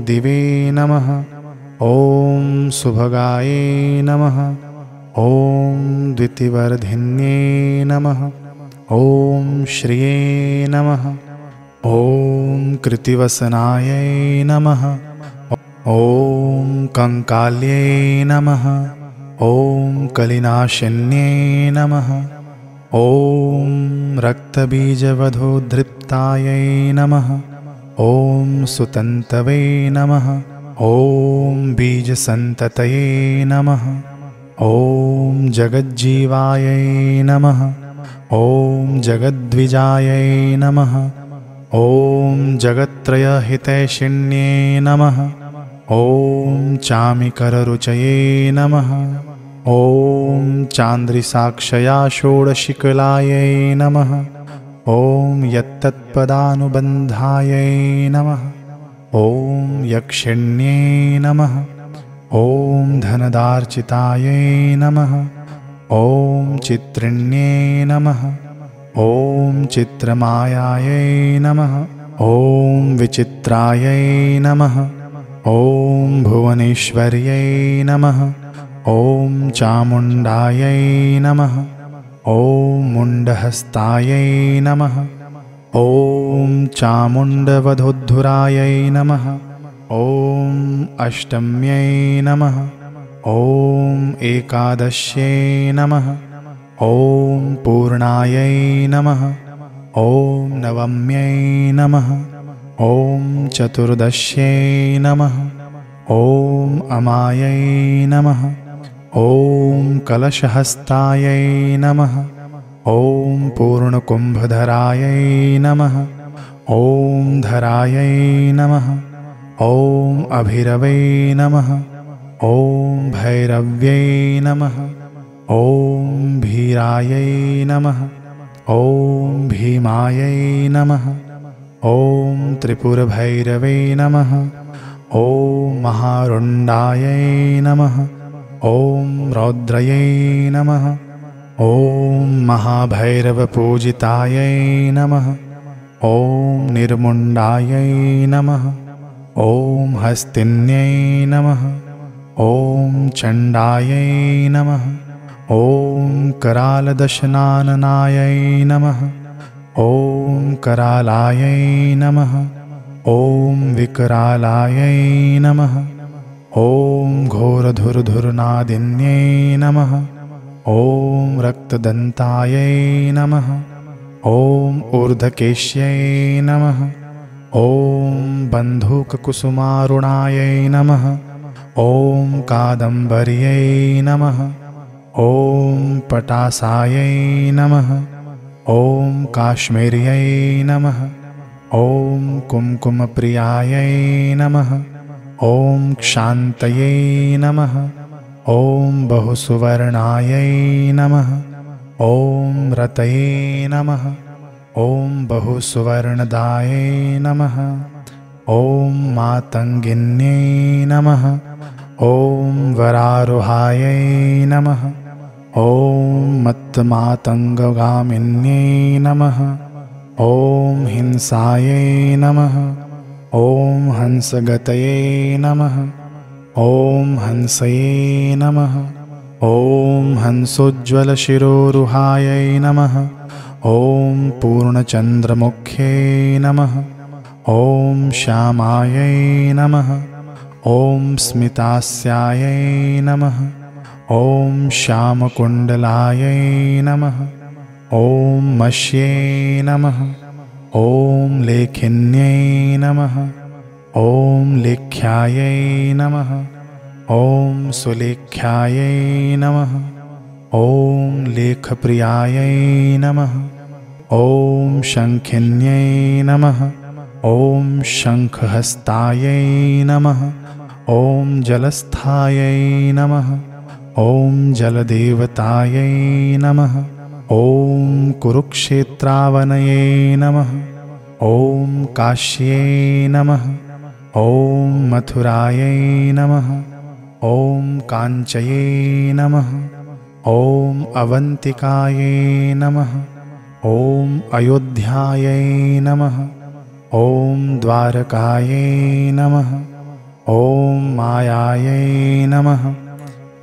दिवे नमः। ॐ सुभगायै नमः। ॐ द्वितिवर्धिन्ये नमः। ॐ श्रिये नमः। ॐ कृतिवसनायै नमः। ॐ कंकाल्ये नमः। ॐ कलिनाशिन्ये नमः। ॐ रक्तबीजवधोद्धृप्तायै नमः। ॐ सुतन्तवे नमः। ॐ बीजसन्ततये नमः। ॐ जगज्जीवायै नमः। ॐ जगद्विजायै नमः। ॐ जगत्त्रयहितैषिण्ये नमः। ॐ चामिकररुचये नमः। ॐ चान्द्रिसाक्षया षोडशिकलायै नमः। ॐ यत्तत्पदानुबन्धायै नमः। ॐ यक्षिण्ये नमः। ॐ धनदार्चितायै नमः। ॐ चित्रिण्ये नमः। ॐ चित्रमायायै नमः। ॐ विचित्रायै नमः। ॐ भुवनेश्वर्यै नमः। ॐ चामुण्डायै नमः। ॐ मुण्डहस्तायै नमः। ॐ चामुण्डवधोद्धुरायै नमः। ॐ अष्टम्यै नमः। ॐ एकादश्यै नमः। ॐ पूर्णायै नमः। ॐ नवम्यै नमः। ॐ चतुर्दश्यै नमः। ॐ अमायै नमः। ॐ कलशहस्तायै नमः। ॐ पूर्णकुम्भधरायै नमः। ॐ धरायै नमः। ॐ अभिरवे नमः। ॐ भैरव्यै नमः। ॐ भीरायै नमः। ॐ भीमायै नमः। ॐ त्रिपुरभैरवे नमः। ॐ महारुण्डायै नमः। ॐ रौद्रयै नमः। ॐ महाभैरवपूजितायै नमः। ॐ निर्मुण्डायै नमः। ॐ हस्तिन्यै नमः। ॐ चण्डायै नमः। ॐ करालदशनाननायै नमः। ॐ करालायै नमः। ॐ विकरालायै नमः। ॐ घोरधुर्धुर्नादिन्यै नमः। ॐ रक्तदन्तायै नमः। ॐ ऊर्ध्वकेश्यै नमः। ॐ बन्धूककुसुमारुणायै नमः। ॐ कादम्बर्यै नमः। ॐ पटासायै नमः। ॐ काश्मीर्यै नमः। ॐ कुङ्कुमप्रियायै नमः। ॐ क्षान्तये नमः। ॐ बहुसुवर्णायै नमः। ॐ रतये नमः। ॐ बहुसुवर्णदायै नमः। ॐ मातङ्गिन्यै नमः। ॐ वरारोहायै नमः। ॐ मत्तमातङ्गगामिन्यै नमः। ॐ हिंसायै नमः। ॐ हंसगतये नमः। ॐ हंसये नमः। ॐ हंसोज्ज्वलशिरोरुहायै नमः। ॐ पूर्णचन्द्रमुख्यै नमः। ॐ श्यामायै नमः। ॐ स्मितास्यायै नमः। ॐ श्यामकुण्डलायै नमः। ॐ मष्यै नमः। ॐ लेखिन्यै नमः। ॐ लेख्यायै नमः। ॐ सुलेख्यायै नमः। ॐ लेखप्रियायै नमः। ॐ शङ्खिन्यै नमः। ॐ शङ्खहस्तायै नमः। ॐ जलस्थायै नमः। ॐ जलदेवतायै नमः। ॐ कुरुक्षेत्रावनये नमः। ॐ काश्यै नमः। ॐ मथुरायै नमः। ॐ काञ्चये नमः। ॐ अवन्तिकायै नमः। ॐ अयोध्यायै नमः। ॐ द्वारकायै नमः। ॐ मायायै नमः।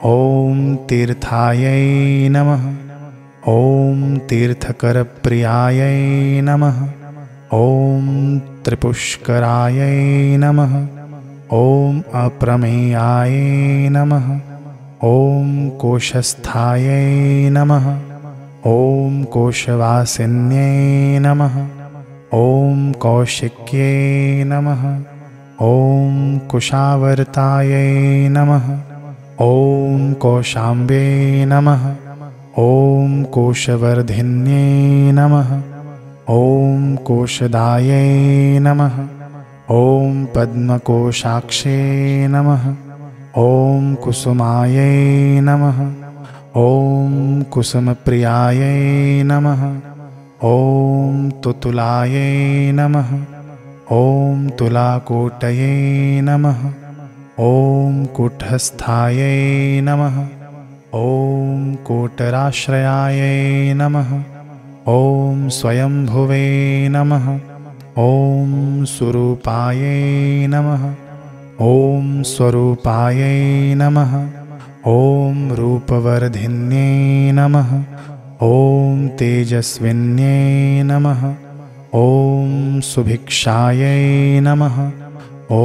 ॐ तीर्थायै नमः। ॐ तीर्थकरप्रियायै नमः। ॐ त्रिपुष्करायै नमः। ॐ अप्रमेयायै नमः। ॐ कोशस्थायै नमः। ॐ कोशवासिन्यै नमः। ॐ कौशिक्यै नमः। ॐ कुशावर्तायै नमः। ॐ कौशाम्बे नमः। ॐ कोशवर्धिन्यै नमः। ॐ कोशदायै नमः। ॐ पद्मकोशाक्षे नमः। ॐ कुसुमायै नमः। ॐ कुसुमप्रियायै नमः। ॐ तुतुलायै नमः। ॐ तुलाकोटये नमः। ॐ कूटस्थायै नमः। ॐ कूटराश्रयायै नमः। ॐ स्वयंभुवे नमः। ॐ स्वरूपायै नमः। ॐ स्वरूपायै नमः। ॐ रूपवर्धिन्यै नमः। ॐ तेजस्विन्यै नमः। ॐ सुभिक्षायै नमः। ॐ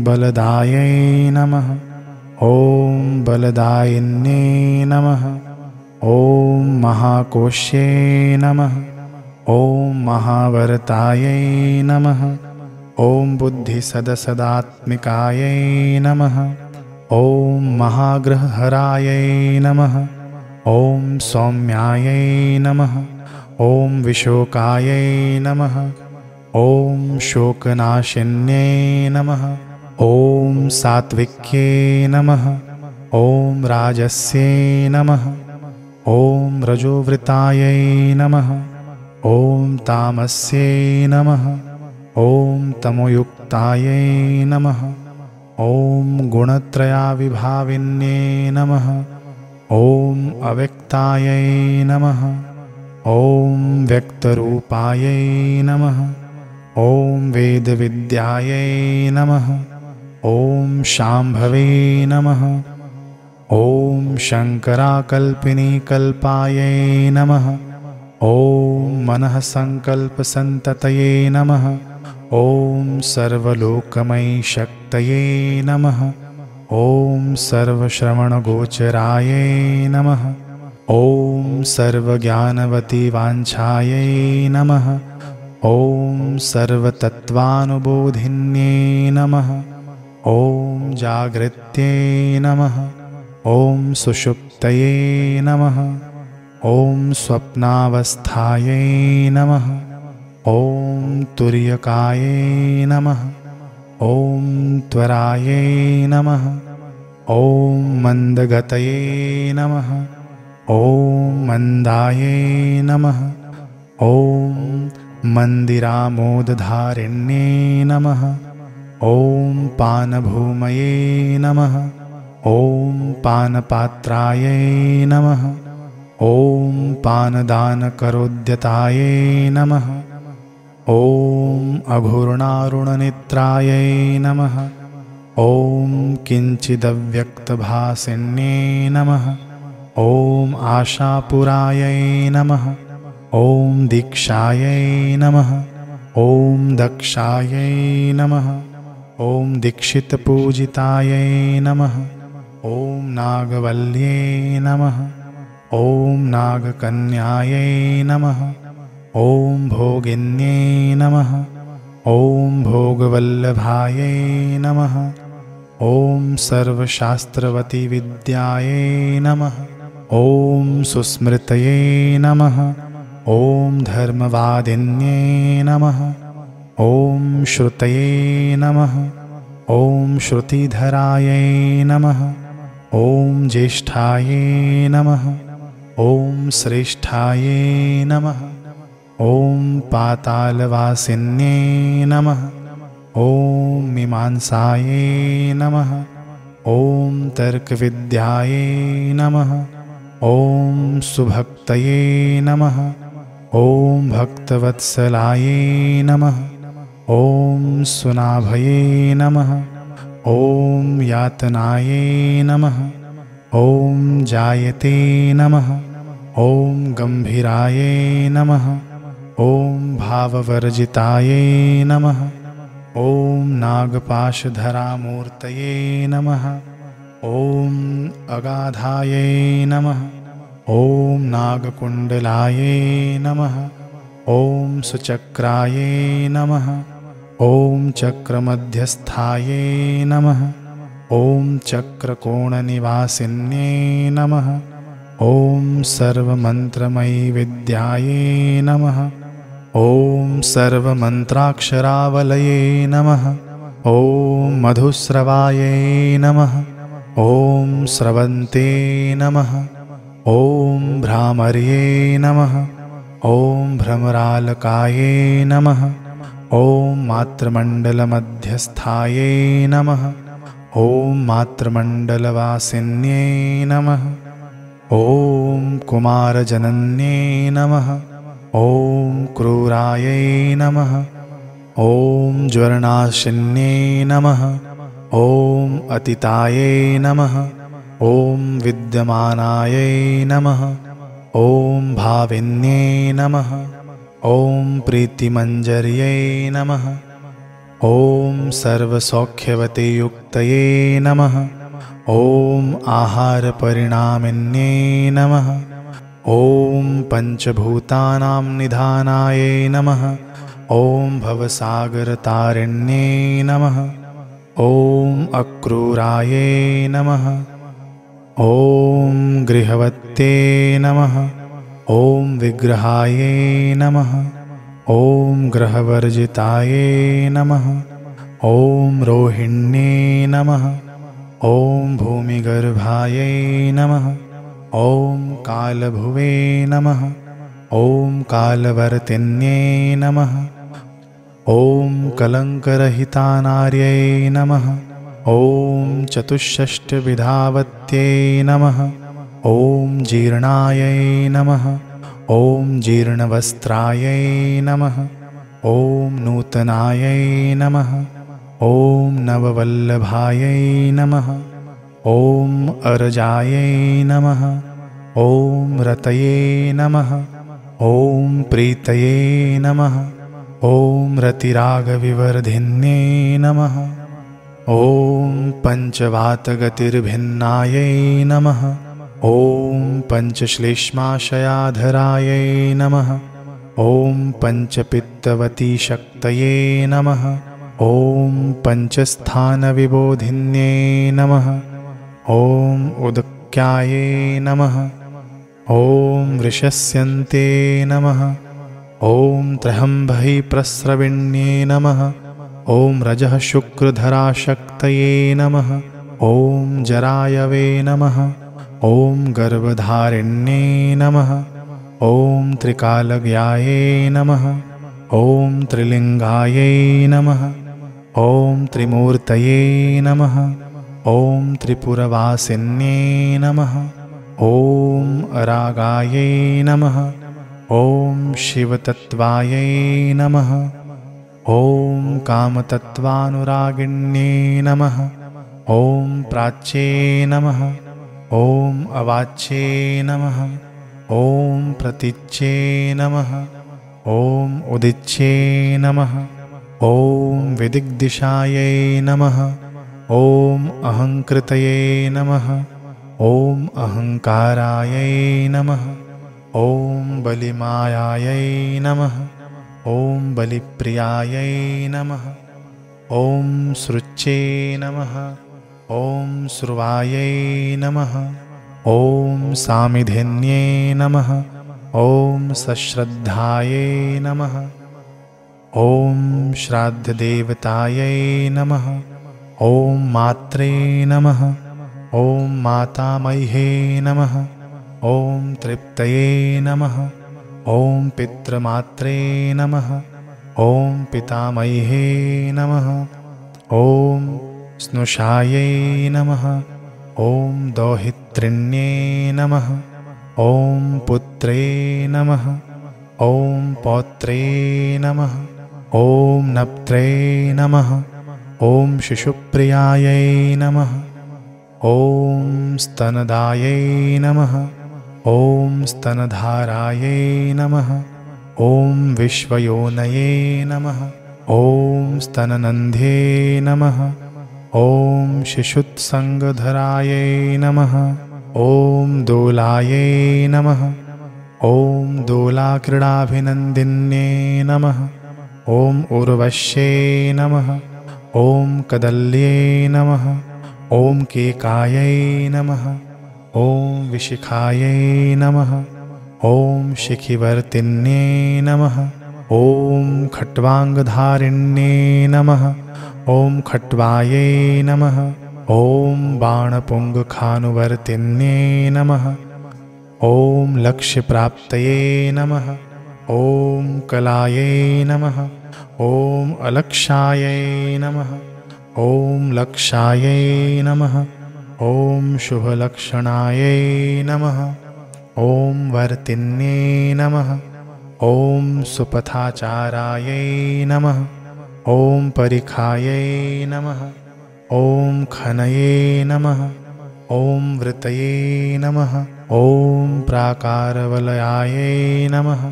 बलदायै नमः। ॐ बलदायिन्यै नमः। ॐ महाकोश्यै नमः। ॐ महावरतायै नमः। ॐ बुद्धिसदसदात्मिकायै नमः। ॐ महाग्रहहरायै नमः। ॐ सौम्यायै नमः। ॐ विशोकायै नमः। ॐ शोकनाशिन्यै नमः। ॐ सात्विक्यै नमः। ॐ राजस्यै नमः। ॐ रजोवृतायै नमः। ॐ तामस्यै नमः। ॐ तमोयुक्तायै नमः। ॐ गुणत्रयाविभाविन्यै नमः। ॐ अव्यक्तायै नमः। ॐ व्यक्तरूपायै नमः। ॐ वेदविद्यायै नमः। ॐ शाम्भवे नमः। ॐ शङ्कराकल्पिनीकल्पायै नमः। ॐ मनःसङ्कल्पसन्ततये नमः। ॐ सर्वलोकमयी शक्तये नमः। ॐ सर्वश्रवणगोचरायै नमः। ॐ सर्वज्ञानवती वाञ्छायै नमः। ॐ सर्वतत्त्वानुबोधिन्यै नमः। ॐ जागृत्यै नमः। ॐ सुषुप्त सुषुप्तये नमः। ॐ स्वप्नावस्थायै नमः। ॐ तुर्यकायै नमः। ॐ त्वरायै नमः। ॐ मन्दगतये नमः। ॐ मन्दायै नमः। ॐ मन्दिरामोदधारिण्ये नमः। ॐ पानभूमये नमः। ॐ पानपात्रायै नमः। ॐ पानदानकरोद्यतायै नमः। ॐ अघूर्णारुणनेत्रायै नमः। ॐ किञ्चिदव्यक्तभासिन्ये नमः। ॐ आशापुरायै नमः। ॐ दीक्षायै नमः। ॐ दक्षायै नमः। ॐ दीक्षितपूजितायै नमः। ॐ नागवल्यै नमः। ॐ नागकन्यायै नमः। ॐ भोगिन्यै नमः। ॐ भोगवल्लभायै नमः। ॐ सर्वशास्त्रवतीविद्यायै नमः। ॐ सुस्मृतये नमः। ॐ धर्मवादिन्ये नमः। ॐ श्रुतये नमः। ॐ श्रुतिधरायै नमः। ॐ ज्येष्ठायै नमः। ॐ श्रेष्ठायै नमः। ॐ पातालवासिन्ये नमः। ॐ मीमांसायै नमः। ॐ तर्कविद्यायै नमः। ॐ सुभक्तये नमः। ॐ भक्तवत्सलायै नमः। ॐ सुनाभये नमः। ॐ यातनायै नमः। ॐ जायते नमः। ॐ गम्भीरायै नमः। ॐ भाववर्जितायै नमः। ॐ नागपाशधरामूर्तये नमः। ॐ अगाधायै नमः। ॐ नागकुण्डलायै नमः। ॐ सुचक्रायै नमः। ॐ चक्रमध्यस्थायै नमः। ॐ चक्रकोणनिवासिन्ये नमः। ॐ सर्वमन्त्रमयी विद्यायै नमः। ॐ सर्वमन्त्राक्षरावलये नमः। ॐ मधुस्रवायै नमः। ॐ स्रवन्ते नमः। ॐ भ्रामर्ये नमः। ॐ भ्रमरालकायै नमः। ॐ मातृमण्डलमध्यस्थायै नमः। ॐ मातृमण्डलवासिन्ये नमः। ॐ कुमारजनन्ये नमः। ॐ क्रूरायै नमः। ॐ ज्वरनाशिन्ये नमः। ॐ अतितायै नमः। ॐ विद्यमानायै नमः। ॐ भाविन्ये नमः। ॐ प्रीतिमञ्जर्यै नमः। ॐ सर्वसौख्यवते युक्तये नमः। ॐ आहारपरिणामिन्ये नमः। ॐ पञ्चभूतानां निधानायै नमः। ॐ भवसागरतारिण्ये नमः। ॐ अक्रूरायै नमः। ॐ गृहवत्ये नमः। ॐ विग्रहायै नमः। ॐ ग्रहवर्जितायै नमः। ॐ रोहिण्ये नमः। ॐ भूमिगर्भायै नमः। ॐ कालभुवे नमः। ॐ कालवर्तिन्ये नमः। ॐ कलङ्करहितानार्यै नमः। ॐ चतुष्षष्टिविधावत्यै नमः। ॐ जीर्णायै नमः। ॐ जीर्णवस्त्रायै नमः। ॐ नूतनायै नमः। ॐ नववल्लभायै नमः। ॐ अरजायै नमः। ॐ रतये नमः। ॐ प्रीतये नमः। ॐ रतिरागविवर्धिन्ये नमः। ॐ पञ्चवातगतिर्भिन्नायै नमः। ॐ पञ्चश्लेष्माशयाधरायै नमः। ॐ पञ्चपित्तवतीशक्तये नमः। ॐ पञ्चस्थानविबोधिन्ये नमः। ॐ त्रैलोक्याये नमः। ॐ वृषस्यन्ते नमः। ॐ त्र्यम्बहि प्रस्रविण्ये नमः। ॐ रजः शुक्रधराशक्तये नमः। ॐ जरायवे नमः। ॐ गर्भधारिण्ये नमः। ॐ त्रिकालज्ञाये नमः। ॐ त्रिलिङ्गायै नमः। ॐ त्रिमूर्तये नमः। ॐ त्रिपुरवासिन्ये नमः। ॐ अरागायै नमः। ॐ शिवतत्त्वायै नमः। ॐ कामतत्त्वानुरागिण्ये नमः। ॐ प्राच्ये नमः। ॐ अवाच्ये नमः। ॐ प्रतीच्ये नमः। ॐ उदिच्ये नमः। ॐ विदिग्दिशायै नमः। ॐ अहङ्कृतये नमः। ॐ अहङ्कारायै नमः। ॐ बलिमायायै नमः। ॐ बलिप्रियायै नमः। ॐ सृच्ये नमः। ॐ स्रुवायै नमः। ॐ सामिधिन्ये नमः। ॐ सश्रद्धायै नमः। ॐ श्राद्धदेवतायै नमः। ॐ मात्रे नमः। ॐ मातामह्ये नमः। ॐ तृप्तये नमः। ॐ पितृमात्रे नमः। ॐ पितामह्ये नमः। ॐ स्नुषायै नमः। ॐ दौहित्रिण्ये नमः। ॐ पुत्रे नमः। ॐ पौत्रे नमः। ॐ नप्त्रे नमः। ॐ शिशुप्रियायै नमः। ॐ स्तनदायै नमः। ॐ स्तनधारायै नमः। ॐ विश्वयोनये नमः। ॐ स्तननन्ध्ये नमः। ॐ शिशुत्सङ्गधरायै नमः। ॐ दोलायै नमः। ॐ दोलाक्रीडाभिनन्दिन्ये नमः। ॐ उर्वश्ये नमः। ॐ कदल्ये नमः। ॐ केकायै नमः। ॐ विशिखायै नमः। ॐ शिखिवर्तिन्ये नमः। ॐ खट्वाङ्गधारिण्ये नमः। ॐ खट्वायै नमः। ॐ बाणपुङ्गखानुवर्तिन्ये नमः। ॐ लक्ष्यप्राप्तये नमः। ॐ कलायै नमः। ॐ अलक्षायै नमः। ॐ लक्षायै नमः। ॐ शुभलक्षणायै नमः। ॐ वर्तिन्ये नमः। ॐ सुपथाचारायै नमः। ॐ परिखायै नमः। ॐ खनये नमः। ॐ वृतये नमः। ॐ प्राकारवलयायै नमः।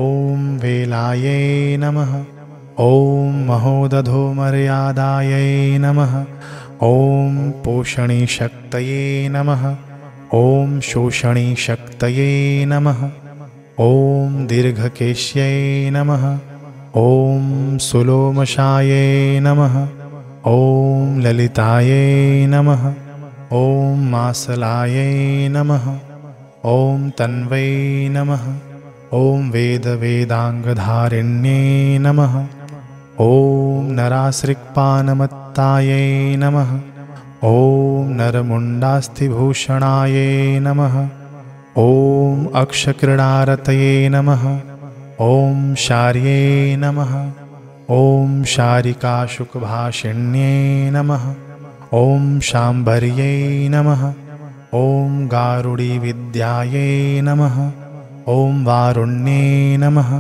ॐ वेलायै नमः। ॐ महोदधोमर्यादायै नमः। ॐ पोषणीशक्तये नमः। ॐ शोषणीशक्तये नमः। ॐ दीर्घकेश्यै नमः। ॐ सुलोमशायै नमः। ॐ ललितायै नमः। ॐ मासलायै नमः। ॐ तन्वै नमः। ॐ वेदवेदाङ्गधारिण्ये नमः। ॐ नरासृक्पानमत्तायै नमः। ॐ नरमुण्डास्थिभूषणायै नमः। ॐ अक्षक्रीडारतये नमः। ॐ शार्ये नमः। ॐ शारिकाशुकभाषिण्ये नमः। ॐ शाम्भर्यै नमः। ॐ गारुडीविद्यायै नमः। ॐ वारुण्ये नमः।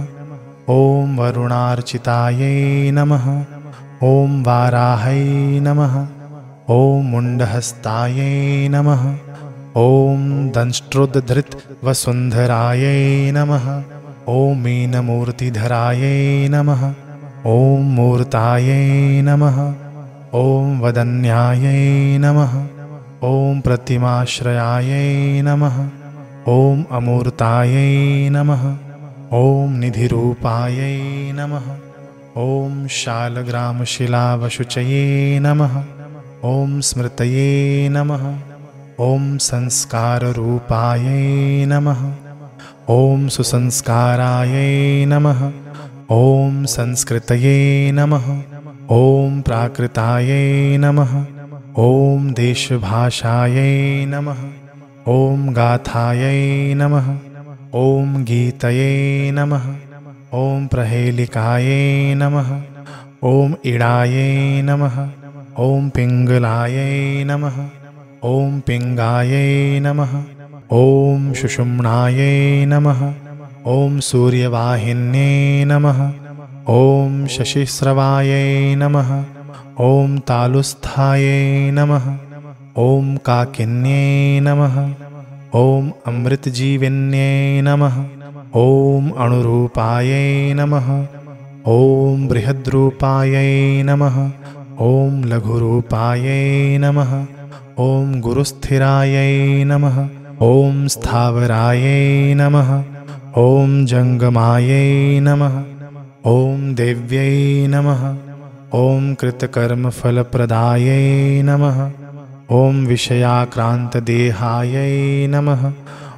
ॐ वरुणार्चितायै नमः। ॐ वाराहै नमः। ॐ मुण्डहस्तायै नमः। ॐ दंष्ट्रोद्धृतवसुन्धरायै नमः। ॐ मीनमूर्तिधरायै नमः। ॐ मूर्तायै नमः। ॐ वदन्यायै नमः। ॐ प्रतिमाश्रयायै नमः। ॐ अमूर्तायै नमः। ॐ निधिरूपायै नमः। ॐ शालग्रामशिलावशुचये नमः। ॐ स्मृतये नमः। ओम संस्कार रूपायै नमः। ओम सुसंस्कारायै नमः। ओम संस्कृतये नमः। ओम प्राकृतायै नमः। ओम देशभाषायै नमः। ओम गाथायै नमः। ओम गीतये नमः। ओम प्रहेलिकायै नमः। ओम इडायै नमः। ओम पिंगलायै नमः। ओम पिंगायै नमः। ओम सुषुम्नायै नमः। ओम सूर्यवाहिन्ये नमः। ओम शशिस्रवायै नमः। ओम तालुस्थायै नमः। ओम काकिन्ये नमः। ओम अमृतजीविन्ये नमः। ओम अणुरूपायै नमः। ओम बृहद्रूपायै नमः। ओम लघुरूपायै नमः। ओम गुरुस्थिरायै नमः। ओम स्थावरायै नमः। ओम जंगमायै नमः। ओम देव्यै नमः। ओम कृतकर्मफलप्रदायै नमः। ओम विषयाक्रांतदेहायै नमः।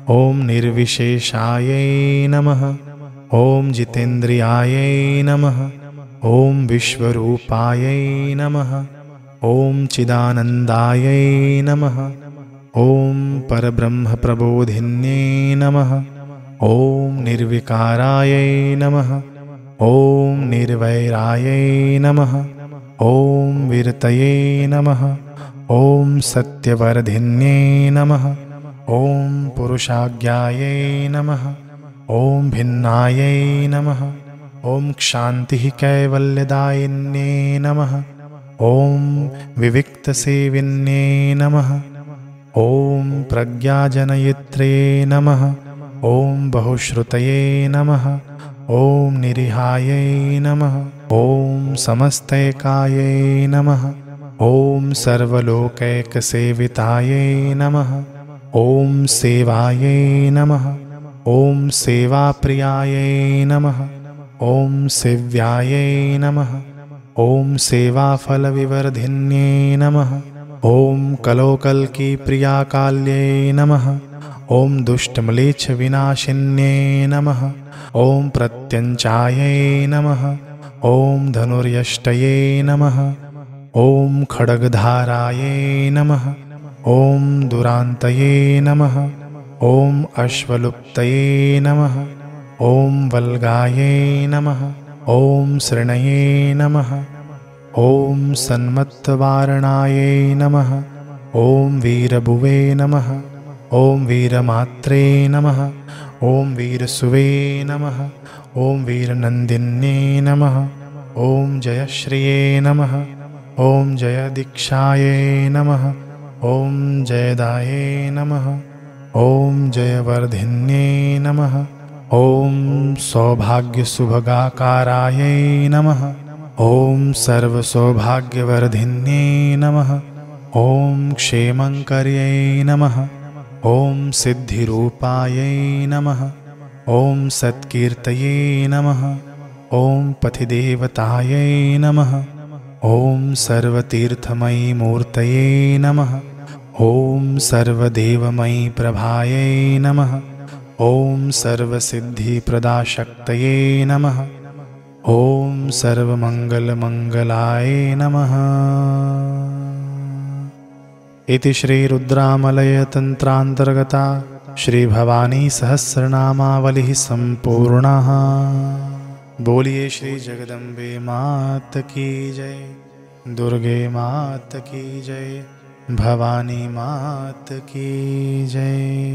ओम निर्विशेषायै नमः। ओम जितेन्द्रियायै नमः। ओम विश्वरूपायै नमः। ओम चिदानन्दायै नमः। ओम परब्रह्मप्रबोधिन्ये नमः। ओम निर्विकारायै नमः। ओम निर्वैरायै नमः। ओम विरतये नमः। ओम सत्यवर्धिन्ये नमः। ओम पुरुषाज्ञायै नमः। ओम भिन्नायै नमः। ओम क्षान्तिः कैवल्यदायिन्ये नमः। ओम विविक्तसेविन्ये नमः। ओम प्रज्ञाजनयित्रे नमः। ओम बहुश्रुतये नमः। ओम निरिहायै नमः। ओम समस्तैकायै नमः। ओम सर्वलोकैकसेवितायै नमः। ओम सेवायै नमः। ओम सेवाप्रियायै नमः। ओम सेव्यायै नमः। ओम सेवाफलविवर्धिन्ये नमः। ओम कलोकल्की प्रियाकाल्यै नमः। ओम दुष्टम्लेच्छविनाशिन्ये नमः। ओम प्रत्यञ्चायै नमः। ओम धनुर्यष्टये नमः। ओम खड्गधारायै नमः। ओम दुरान्तये नमः। ओम अश्वलुप्तये नमः। ओम वल्गायै नमः। ओम शृणये नमः। ओम सन्मत्तवारणायै नमः। ओम वीरभुवे नमः। ओम वीरमात्रे नमः। ओम वीरसुवे नमः। ओम वीरनन्दिन्ये नमः। ओम जयश्रिये नमः। ओम जयदीक्षायै नमः। ओम जयदायै नमः। ओम जयवर्धिन्ये नमः। ओम सौभाग्यसुभगाकारायै नमः। ओम सर्वसौभाग्यवर्धिन्ये नमः। ओम क्षेमङ्कर्यै नमः। ओम सिद्धिरूपायै नमः। ओम सत्कीर्तये नमः। ओम पथिदेवतायै नमः। ओम सर्वतीर्थमयी मूर्तये नमः। ओम सर्वदेवमयी प्रभायै नमः। ओम सर्वसिद्धिप्रदाशक्तये नमः। ओम सर्वमङ्गलमङ्गलाय नमः। इति श्रीरुद्रामलयतन्त्रान्तर्गता श्रीभवानी सहस्रनामावलिः सम्पूर्णः। बोलिए श्री जगदम्बे मात की जय। दुर्गे मात की जय। भवानी मात की जय।